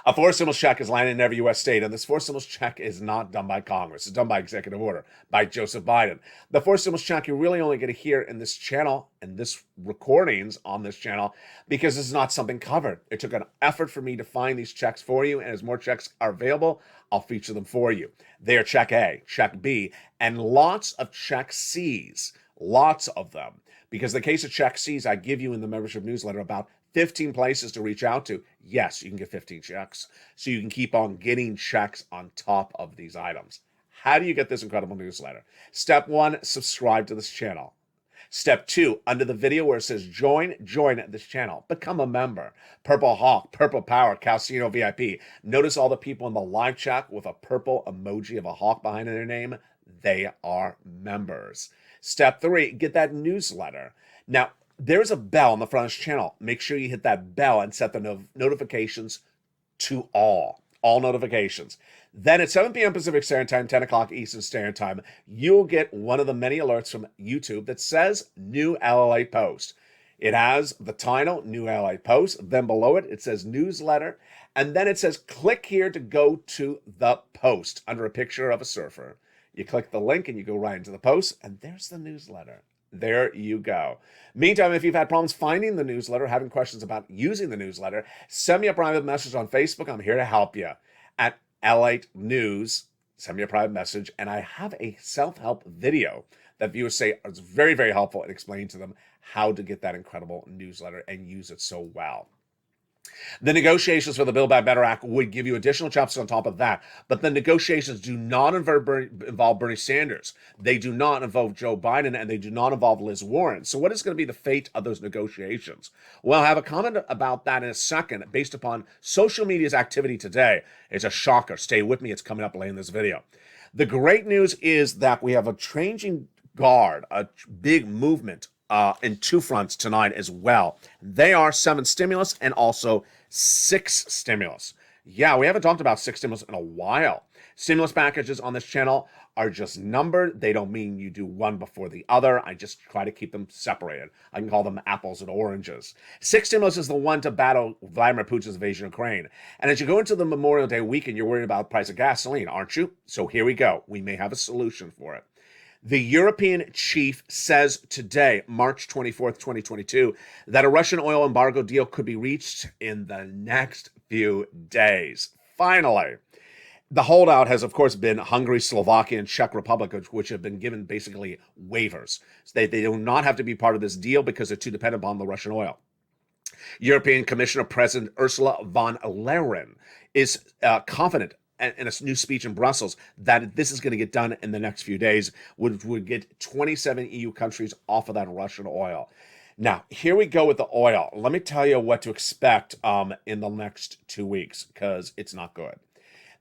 A fourth stimulus check is landed in every U.S. state, and this fourth stimulus check is not done by Congress. It's done by executive order by Joseph Biden. The fourth stimulus check you're really only going to hear in this channel and this recordings on this channel because this is not something covered. It took an effort for me to find these checks for you, and as more checks are available, I'll feature them for you. They are Check A, Check B, and lots of Check Cs. Lots of them. Because in the case of Check Cs, I give you in the membership newsletter about 15 places to reach out to. Yes, you can get 15 checks. So you can keep on getting checks on top of these items. How do you get this incredible newsletter? Step 1, subscribe to this channel. Step 2, under the video where it says join this channel. Become a member. Purple Hawk, Purple Power, Calcino VIP. Notice all the people in the live chat with a purple emoji of a hawk behind their name. They are members. Step 3, get that newsletter. Now, there's a bell on the front of this channel. Make sure you hit that bell and set the notifications to all notifications. Then at 7 p.m. Pacific Standard Time, 10 o'clock Eastern Standard Time, you'll get one of the many alerts from YouTube that says New LALATE Post. It has the title, New LALATE Post. Then below it, it says Newsletter. And then it says, click here to go to the post under a picture of a surfer. You click the link and you go right into the post, and there's the newsletter. There you go. Meantime, if you've had problems finding the newsletter, having questions about using the newsletter, send me a private message on Facebook. I'm here to help you. At LALATE News, send me a private message, and I have a self-help video that viewers say is very, very helpful in explaining to them how to get that incredible newsletter and use it so well. The negotiations for the Build Back Better Act would give you additional chapters on top of that, but the negotiations do not involve Bernie Sanders. They do not involve Joe Biden, and they do not involve Liz Warren. So what is going to be the fate of those negotiations? Well, I have a comment about that in a second based upon social media's activity today. It's a shocker. Stay with me. It's coming up later in this video. The great news is that we have a changing guard, a big movement in two fronts tonight as well. They are 7 stimulus and also 6 stimulus. Yeah, we haven't talked about 6 stimulus in a while. Stimulus packages on this channel are just numbered. They don't mean you do one before the other. I just try to keep them separated. I can call them apples and oranges. 6 stimulus is the one to battle Vladimir Putin's invasion of Ukraine. And as you go into the Memorial Day weekend, you're worried about the price of gasoline, aren't you? So here we go. We may have a solution for it. The European chief says today, March 24th, 2022, that a Russian oil embargo deal could be reached in the next few days. Finally. The holdout has, of course, been Hungary, Slovakia, and Czech Republic, which have been given basically waivers. So they do not have to be part of this deal because they're too dependent upon the Russian oil. European Commissioner President Ursula von der Leyen is confident in a new speech in Brussels that this is going to get done in the next few days, which would get 27 EU countries off of that Russian oil. Now, here we go with the oil. Let me tell you what to expect in the next 2 weeks, because it's not good.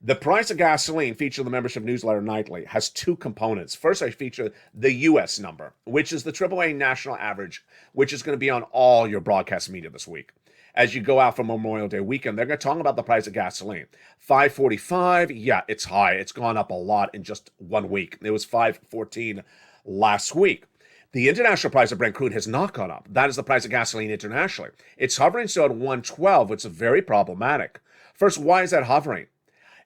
The price of gasoline, featured in the membership newsletter nightly, has two components. First, I feature the U.S. number, which is the AAA national average, which is going to be on all your broadcast media this week. As you go out for Memorial Day weekend, they're going to talk about the price of gasoline. $5.45, yeah, it's high. It's gone up a lot in just 1 week. It was $5.14 last week. The international price of Brent crude has not gone up. That is the price of gasoline internationally. It's hovering still at $1.12, which is very problematic. First, why is that hovering?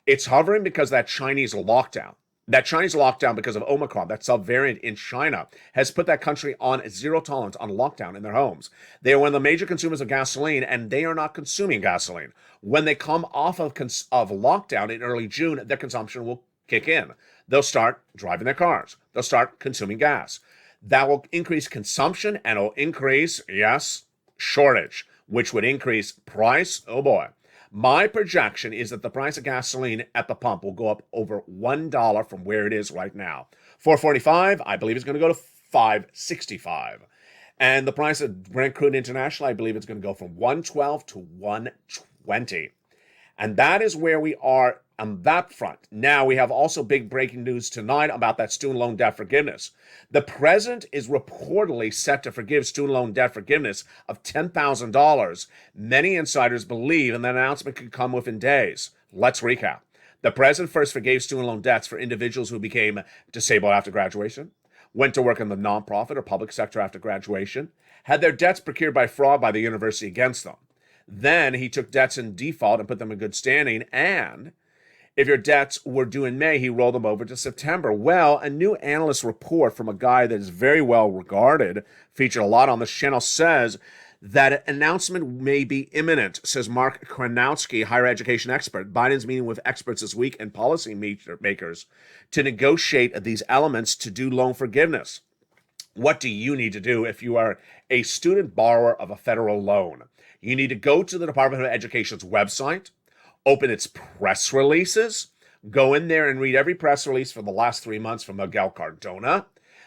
It's hovering because that Chinese lockdown because of Omicron, that subvariant in China, has put that country on zero tolerance on lockdown in their homes. They are one of the major consumers of gasoline, and they are not consuming gasoline. When they come off of lockdown in early June, their consumption will kick in. They'll start driving their cars. They'll start consuming gas. That will increase consumption, and it'll increase, yes, shortage, which would increase price. Oh boy. My projection is that the price of gasoline at the pump will go up over $1 from where it is right now. $4.45, I believe it's going to go to $5.65. And the price of Brent crude international, I believe it's going to go from $1.12 to $1.20. And that is where we are on that front. Now, we have also big breaking news tonight about that student loan debt forgiveness. The president is reportedly set to forgive student loan debt forgiveness of $10,000. Many insiders believe, and that announcement could come within days. Let's recap. The president first forgave student loan debts for individuals who became disabled after graduation, went to work in the nonprofit or public sector after graduation, had their debts procured by fraud by the university against them. Then he took debts in default and put them in good standing, and if your debts were due in May, he rolled them over to September. Well, a new analyst report from a guy that is very well regarded, featured a lot on this channel, says that an announcement may be imminent, says Mark Kranowski, higher education expert. Biden's meeting with experts this week and policy makers to negotiate these elements to do loan forgiveness. What do you need to do if you are a student borrower of a federal loan? You need to go to the Department of Education's website, open its press releases, go in there and read every press release for the last 3 months from Miguel Cardona,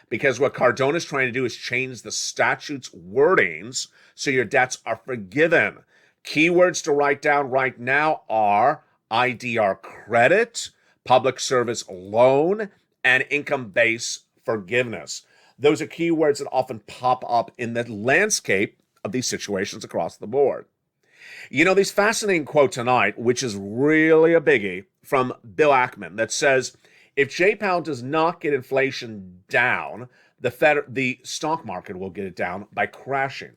because what Cardona is trying to do is change the statute's wordings so your debts are forgiven. Keywords to write down right now are IDR credit, public service loan, and income-based forgiveness. Those are keywords that often pop up in the landscape of these situations across the board. You know, this fascinating quote tonight, which is really a biggie, from Bill Ackman, that says, if Jay Powell does not get inflation down, the stock market will get it down by crashing.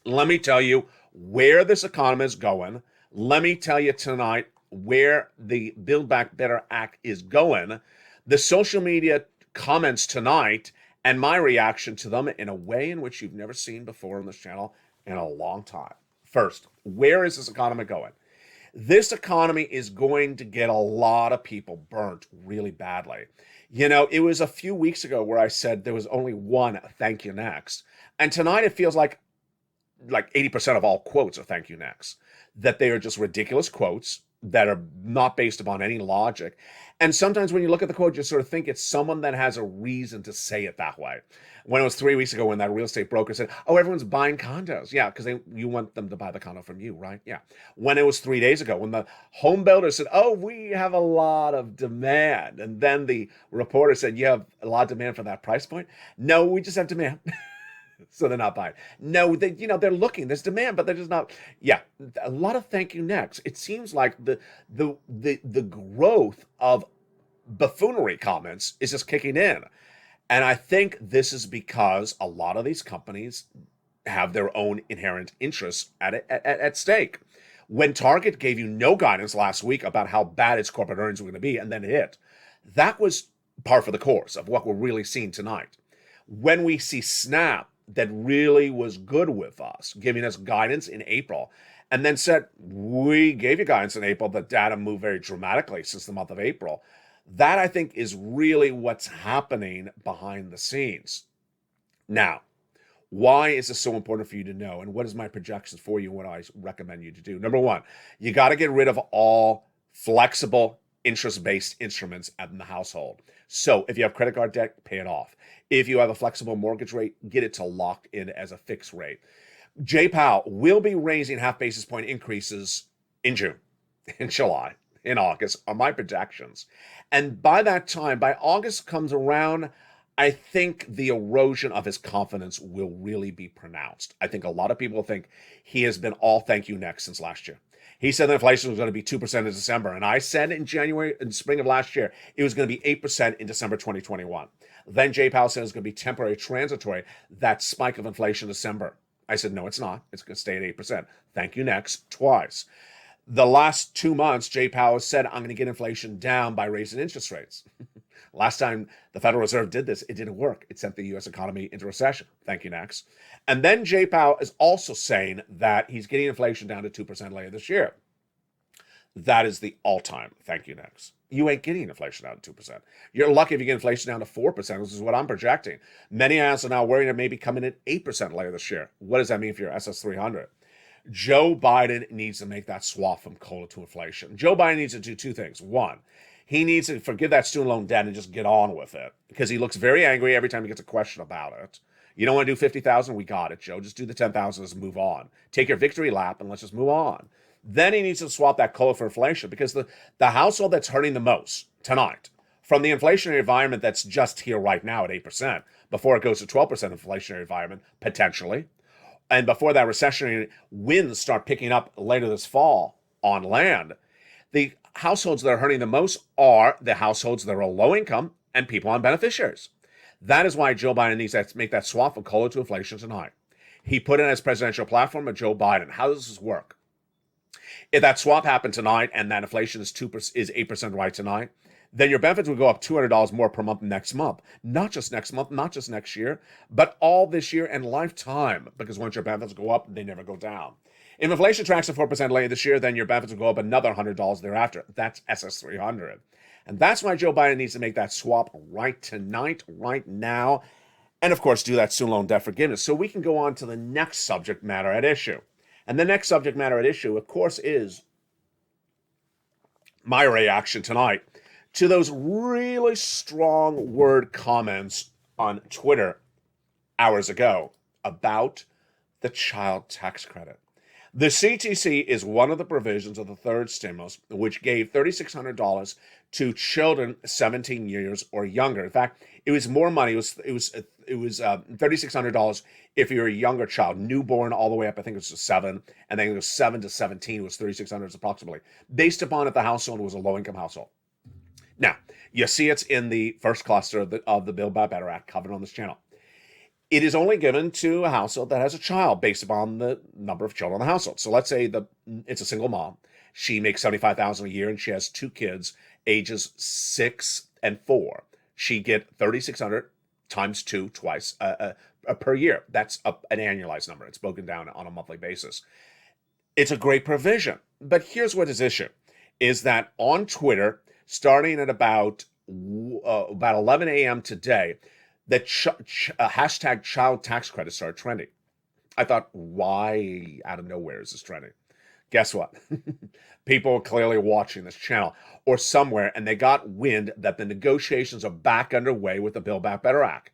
Let me tell you where this economy is going. Let me tell you tonight where the Build Back Better Act is going. The social media comments tonight and my reaction to them in a way in which you've never seen before on this channel in a long time. First, where is this economy going? This economy is going to get a lot of people burnt really badly. You know, it was a few weeks ago where I said there was only one thank you next. And tonight it feels like 80% of all quotes are thank you next. That they are just ridiculous quotes that are not based upon any logic. And sometimes when you look at the quote, you sort of think it's someone that has a reason to say it that way. When it was 3 weeks ago when that real estate broker said, oh, everyone's buying condos. Yeah, because you want them to buy the condo from you, right? Yeah. When it was 3 days ago when the home builder said, oh, we have a lot of demand. And then the reporter said, you have a lot of demand for that price point? No, we just have demand. So they're not buying. No, they're looking. There's demand, but they're just not. Yeah, a lot of thank you next. It seems like the growth of buffoonery comments is just kicking in. And I think this is because a lot of these companies have their own inherent interests at stake. When Target gave you no guidance last week about how bad its corporate earnings were going to be and then it hit, that was par for the course of what we're really seeing tonight. When we see Snap, that really was good with us, giving us guidance in April, and then said, we gave you guidance in April, the data moved very dramatically since the month of April. That, I think, is really what's happening behind the scenes. Now, why is this so important for you to know? And what is my projections for you and what I recommend you to do? Number one, you got to get rid of all flexible interest-based instruments in the household. So if you have credit card debt, pay it off. If you have a flexible mortgage rate, get it to lock in as a fixed rate. Jay Powell will be raising half basis point increases in June, in July, in August are my projections. And by that time, by August comes around, I think the erosion of his confidence will really be pronounced. I think a lot of people think he has been all thank you next since last year. He said that inflation was going to be 2% in December. And I said in spring of last year, it was going to be 8% in December 2021. Then Jay Powell said it was going to be temporary, transitory, that spike of inflation in December. I said, no, it's not. It's going to stay at 8%. Thank you next, twice. The last 2 months, Jay Powell said, I'm going to get inflation down by raising interest rates. Last time the Federal Reserve did this, it didn't work. It sent the U.S. economy into recession. Thank you, next. And then Jay Powell is also saying that he's getting inflation down to 2% later this year. That is the all-time thank you, next. You ain't getting inflation down to 2%. You're lucky if you get inflation down to 4%, which is what I'm projecting. Many analysts are now worrying it may be coming in 8% later this year. What does that mean for your SS300? Joe Biden needs to make that swap from COLA to inflation. Joe Biden needs to do two things. One, he needs to forgive that student loan debt and just get on with it, because he looks very angry every time he gets a question about it. You don't want to do 50,000? We got it, Joe. Just do the 10,000 and move on. Take your victory lap and let's just move on. Then he needs to swap that COLA for inflation, because the household that's hurting the most tonight from the inflationary environment that's just here right now at 8%, before it goes to 12% inflationary environment, potentially, and before that recessionary winds start picking up later this fall on land, the households that are hurting the most are the households that are low income and people on beneficiaries. That is why Joe Biden needs to make that swap from COLA to inflation tonight. He put in his presidential platform of Joe Biden. How does this work? If that swap happened tonight and that inflation is 8% right tonight, then your benefits would go up $200 more per month next month. Not just next month, not just next year, but all this year and lifetime. Because once your benefits go up, they never go down. If inflation tracks at 4% later this year, then your benefits will go up another $100 thereafter. That's SS300. And that's why Joe Biden needs to make that swap right tonight, right now. And of course, do that student loan debt forgiveness. So we can go on to the next subject matter at issue. And the next subject matter at issue, of course, is my reaction tonight to those really strong word comments on Twitter hours ago about the child tax credit. The CTC is one of the provisions of the third stimulus, which gave $3,600 to children 17 years or younger. In fact, it was more money. It was $3,600 if you're a younger child, newborn all the way up. I think it was to 7, and then it was 7 to 17 was $3,600 approximately, based upon if the household was a low-income household. Now, you see it's in the first cluster of the Build Back Better Act covered on this channel. It is only given to a household that has a child based upon the number of children in the household. So let's say it's a single mom. She makes $75,000 a year and she has 2 kids, ages 6 and 4. She get $3,600 times 2 twice per year. That's an annualized number. It's broken down on a monthly basis. It's a great provision. But here's what is issue, is that on Twitter, starting at about 11 a.m. today, that hashtag child tax credit started trending. I thought, why out of nowhere is this trending? Guess what? People are clearly watching this channel or somewhere, and they got wind that the negotiations are back underway with the Build Back Better Act.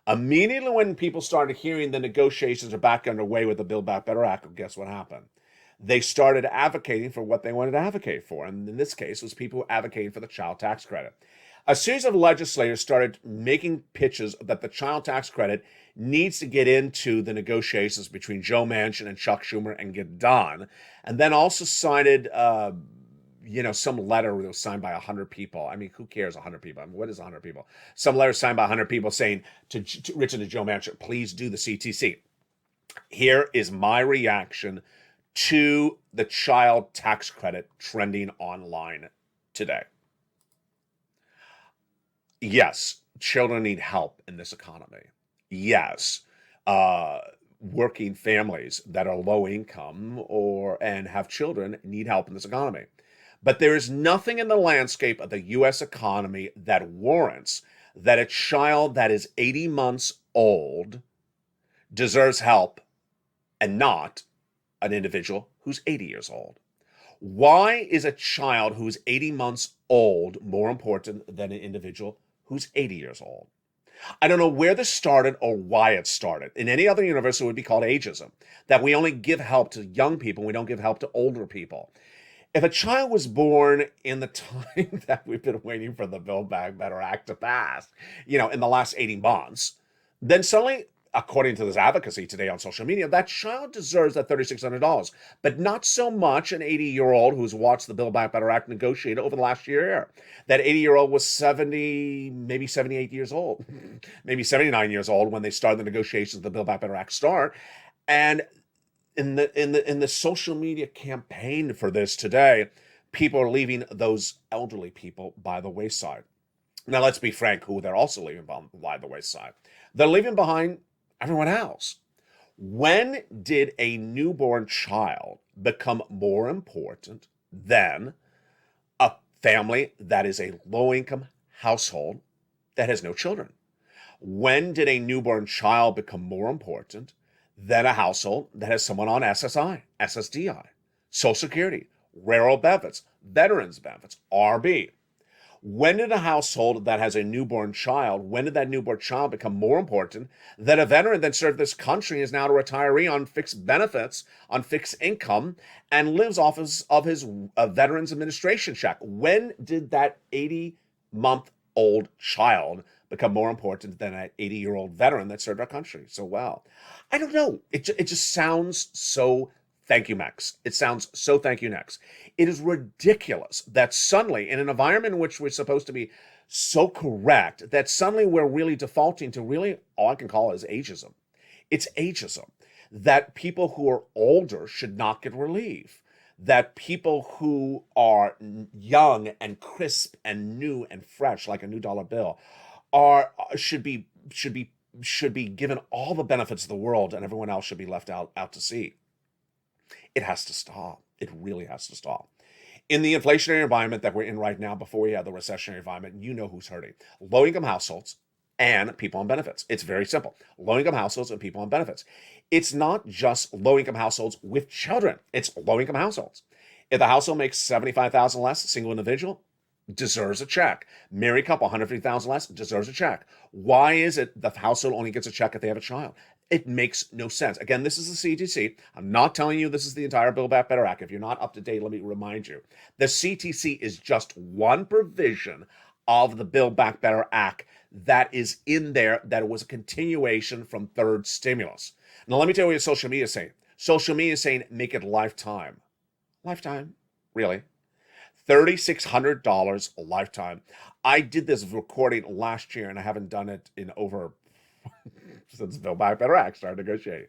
Immediately when people started hearing the negotiations are back underway with the Build Back Better Act, guess what happened? They started advocating for what they wanted to advocate for. And in this case, it was people advocating for the child tax credit. A series of legislators started making pitches that the child tax credit needs to get into the negotiations between Joe Manchin and Chuck Schumer and get done. And then also cited, some letter that was signed by 100 people. I mean, who cares, 100 people? I mean, what is 100 people? Some letter signed by 100 people saying to Richard and Joe Manchin, please do the CTC. Here is my reaction to the child tax credit trending online today. Yes, children need help in this economy. Yes, uh, working families that are low income or and have children need help in this economy. But there is nothing in the landscape of the US economy that warrants that a child that is 80 months old deserves help and not an individual who's 80 years old. Why is a child who's 80 months old more important than an individual who's 80 years old? I don't know where this started or why it started. In any other universe, it would be called ageism, that we only give help to young people, we don't give help to older people. If a child was born in the time that we've been waiting for the Build Back Better Act to pass, in the last 18 months, then suddenly, according to this advocacy today on social media, that child deserves that $3,600, but not so much an 80-year-old who's watched the Build Back Better Act negotiated over the last year. That 80-year-old was 70, maybe 78 years old, maybe 79 years old when they started the negotiations of the Build Back Better Act start. And in the social media campaign for this today, people are leaving those elderly people by the wayside. Now, let's be frank, who they're also leaving by the wayside. They're leaving behind everyone else. When did a newborn child become more important than a family that is a low-income household that has no children? When did a newborn child become more important than a household that has someone on SSI, SSDI, Social Security, railroad benefits, veterans benefits, RB? When did a household that has a newborn child, when did that newborn child become more important than a veteran that served this country, is now a retiree on fixed benefits, on fixed income, and lives off of his Veterans Administration check? When did that 80-month-old child become more important than an 80-year-old veteran that served our country so well? I don't know. It just sounds so thank you, Max. It sounds so thank you, next. It is ridiculous that suddenly, in an environment in which we're supposed to be so correct, that suddenly we're really defaulting to really all I can call it is ageism. It's ageism. That people who are older should not get relief. That people who are young and crisp and new and fresh, like a new dollar bill, should be given all the benefits of the world, and everyone else should be left out to sea. It has to stop. It really has to stop. In the inflationary environment that we're in right now, before we have the recessionary environment, you know who's hurting. Low-income households and people on benefits. It's very simple. Low-income households and people on benefits. It's not just low-income households with children. It's low-income households. If the household makes $75,000 less, single individual, deserves a check. Married couple, $150,000 less, deserves a check. Why is it the household only gets a check if they have a child? It makes no sense. Again, this is the CTC. I'm not telling you this is the entire Build Back Better Act. If you're not up to date, let me remind you. The CTC is just one provision of the Build Back Better Act that is in there that was a continuation from third stimulus. Now, let me tell you what social media is saying. Social media is saying make it lifetime. Lifetime? Really? $3,600 a lifetime. I did this recording last year, and I haven't done it in over since Build Back Better Act started negotiating.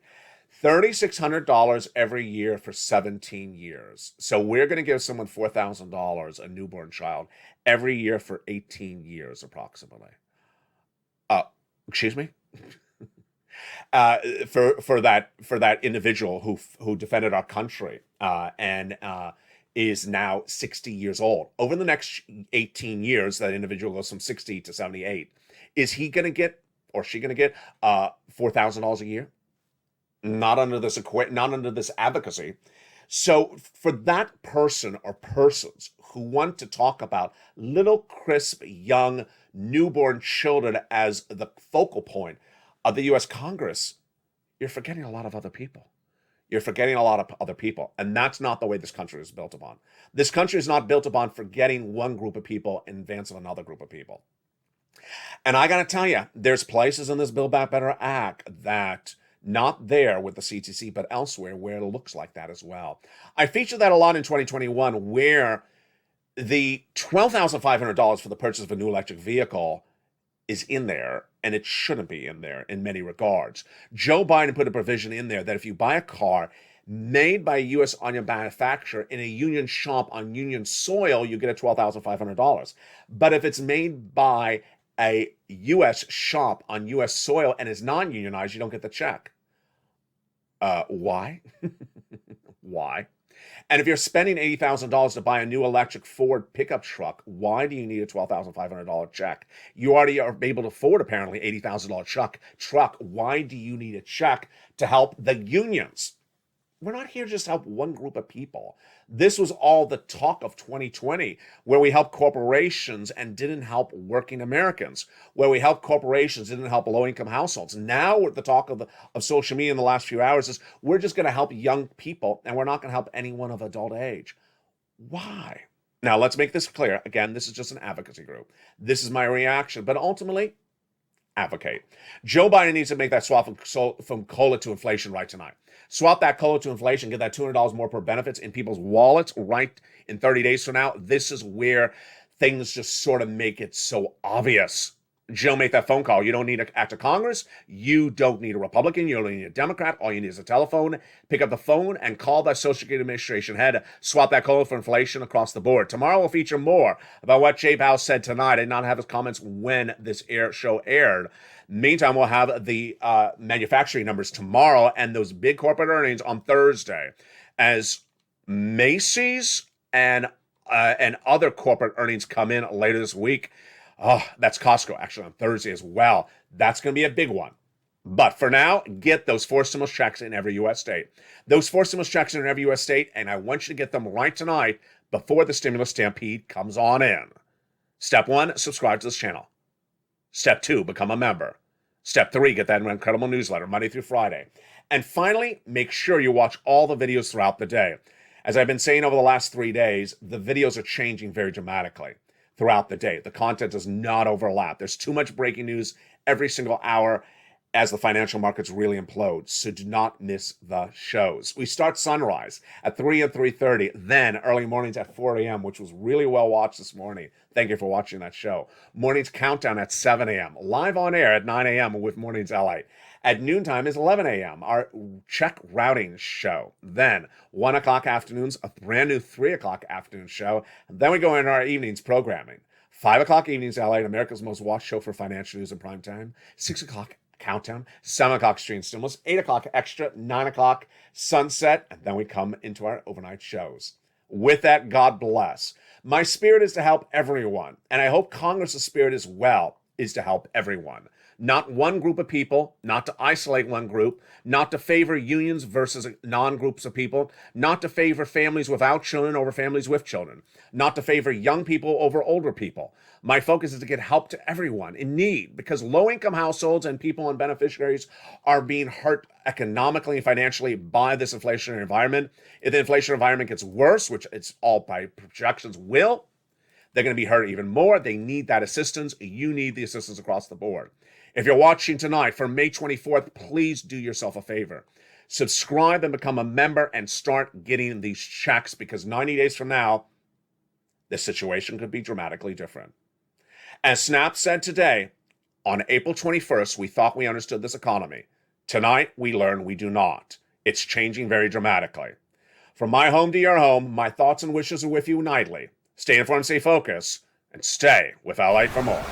$3,600 every year for 17 years. So we're going to give someone $4,000, a newborn child, every year for 18 years approximately. Excuse me? For that individual who defended our country and is now 60 years old. Over the next 18 years, that individual goes from 60 to 78. Is he going to get, or she going to get, $4,000 a year? Not under this advocacy. So for that person or persons who want to talk about little crisp young newborn children as the focal point of the U.S. Congress, you're forgetting a lot of other people. You're forgetting a lot of other people. And that's not the way this country is built upon. This country is not built upon forgetting one group of people in advance of another group of people. And I got to tell you, there's places in this Build Back Better Act that not there with the CTC, but elsewhere where it looks like that as well. I featured that a lot in 2021, where the $12,500 for the purchase of a new electric vehicle is in there, and it shouldn't be in there in many regards. Joe Biden put a provision in there that if you buy a car made by a U.S. onion manufacturer in a union shop on union soil, you get a $12,500. But if it's made by a U.S. shop on U.S. soil and is non-unionized, you don't get the check. Why? Why? And if you're spending $80,000 to buy a new electric Ford pickup truck, why do you need a $12,500 check? You already are able to afford, apparently, $80,000 truck. Why do you need a check to help the unions? We're not here just to help one group of people. This was all the talk of 2020, where we helped corporations and didn't help working Americans, where we helped corporations, didn't help low-income households. Now, the talk of social media in the last few hours is we're just going to help young people, and we're not going to help anyone of adult age. Why? Now, let's make this clear. Again, this is just an advocacy group. This is my reaction, but ultimately, advocate. Joe Biden needs to make that swap from COLA to inflation right tonight. Swap that COLA to inflation, get that $200 more per benefits in people's wallets right in 30 days from now. This is where things just sort of make it so obvious. Joe, make that phone call. You don't need to act to Congress. You don't need a Republican. You don't need a Democrat. All you need is a telephone. Pick up the phone and call that Social Security Administration head. Swap that COLA for inflation across the board. Tomorrow will feature more about what Jay Powell said tonight. I did not have his comments when this show aired. Meantime, we'll have the manufacturing numbers tomorrow and those big corporate earnings on Thursday, as Macy's and other corporate earnings come in later this week. Oh, that's Costco actually on Thursday as well. That's going to be a big one. But for now, get those 4 stimulus checks in every U.S. state. Those 4 stimulus checks in every U.S. state, and I want you to get them right tonight before the stimulus stampede comes on in. Step 1, subscribe to this channel. Step 2, become a member. Step 3, get that incredible newsletter Monday through Friday. And finally, make sure you watch all the videos throughout the day. As I've been saying over the last 3 days, the videos are changing very dramatically throughout the day. The content does not overlap. There's too much breaking news every single hour as the financial markets really implode. So do not miss the shows. We start sunrise at 3 and 3:30, then early mornings at 4 a.m., which was really well watched this morning. Thank you for watching that show. Mornings countdown at 7 a.m., live on air at 9 a.m. with Mornings LA. At noontime is 11 a.m., our check routing show. Then 1 o'clock afternoons, a brand new 3 o'clock afternoon show. And then we go into our evenings programming. 5 o'clock evenings LA, America's most watched show for financial news and prime time. 6 o'clock countdown, 7 o'clock stream stimulus, 8 o'clock extra, 9 o'clock sunset, and then we come into our overnight shows. With that, God bless. My spirit is to help everyone, and I hope Congress's spirit as well is to help everyone. Not one group of people, not to isolate one group, not to favor unions versus non-groups of people, not to favor families without children over families with children, not to favor young people over older people. My focus is to get help to everyone in need, because low-income households and people and beneficiaries are being hurt economically and financially by this inflationary environment. If the inflation environment gets worse, which it's all by projections will, they're going to be hurt even more. They need that assistance. You need the assistance across the board. If you're watching tonight for May 24th, please do yourself a favor. Subscribe and become a member and start getting these checks, because 90 days from now, the situation could be dramatically different. As Snap said today, on April 21st, we thought we understood this economy. Tonight, we learn we do not. It's changing very dramatically. From my home to your home, my thoughts and wishes are with you nightly. Stay informed, stay focused, and stay with LALATE for more.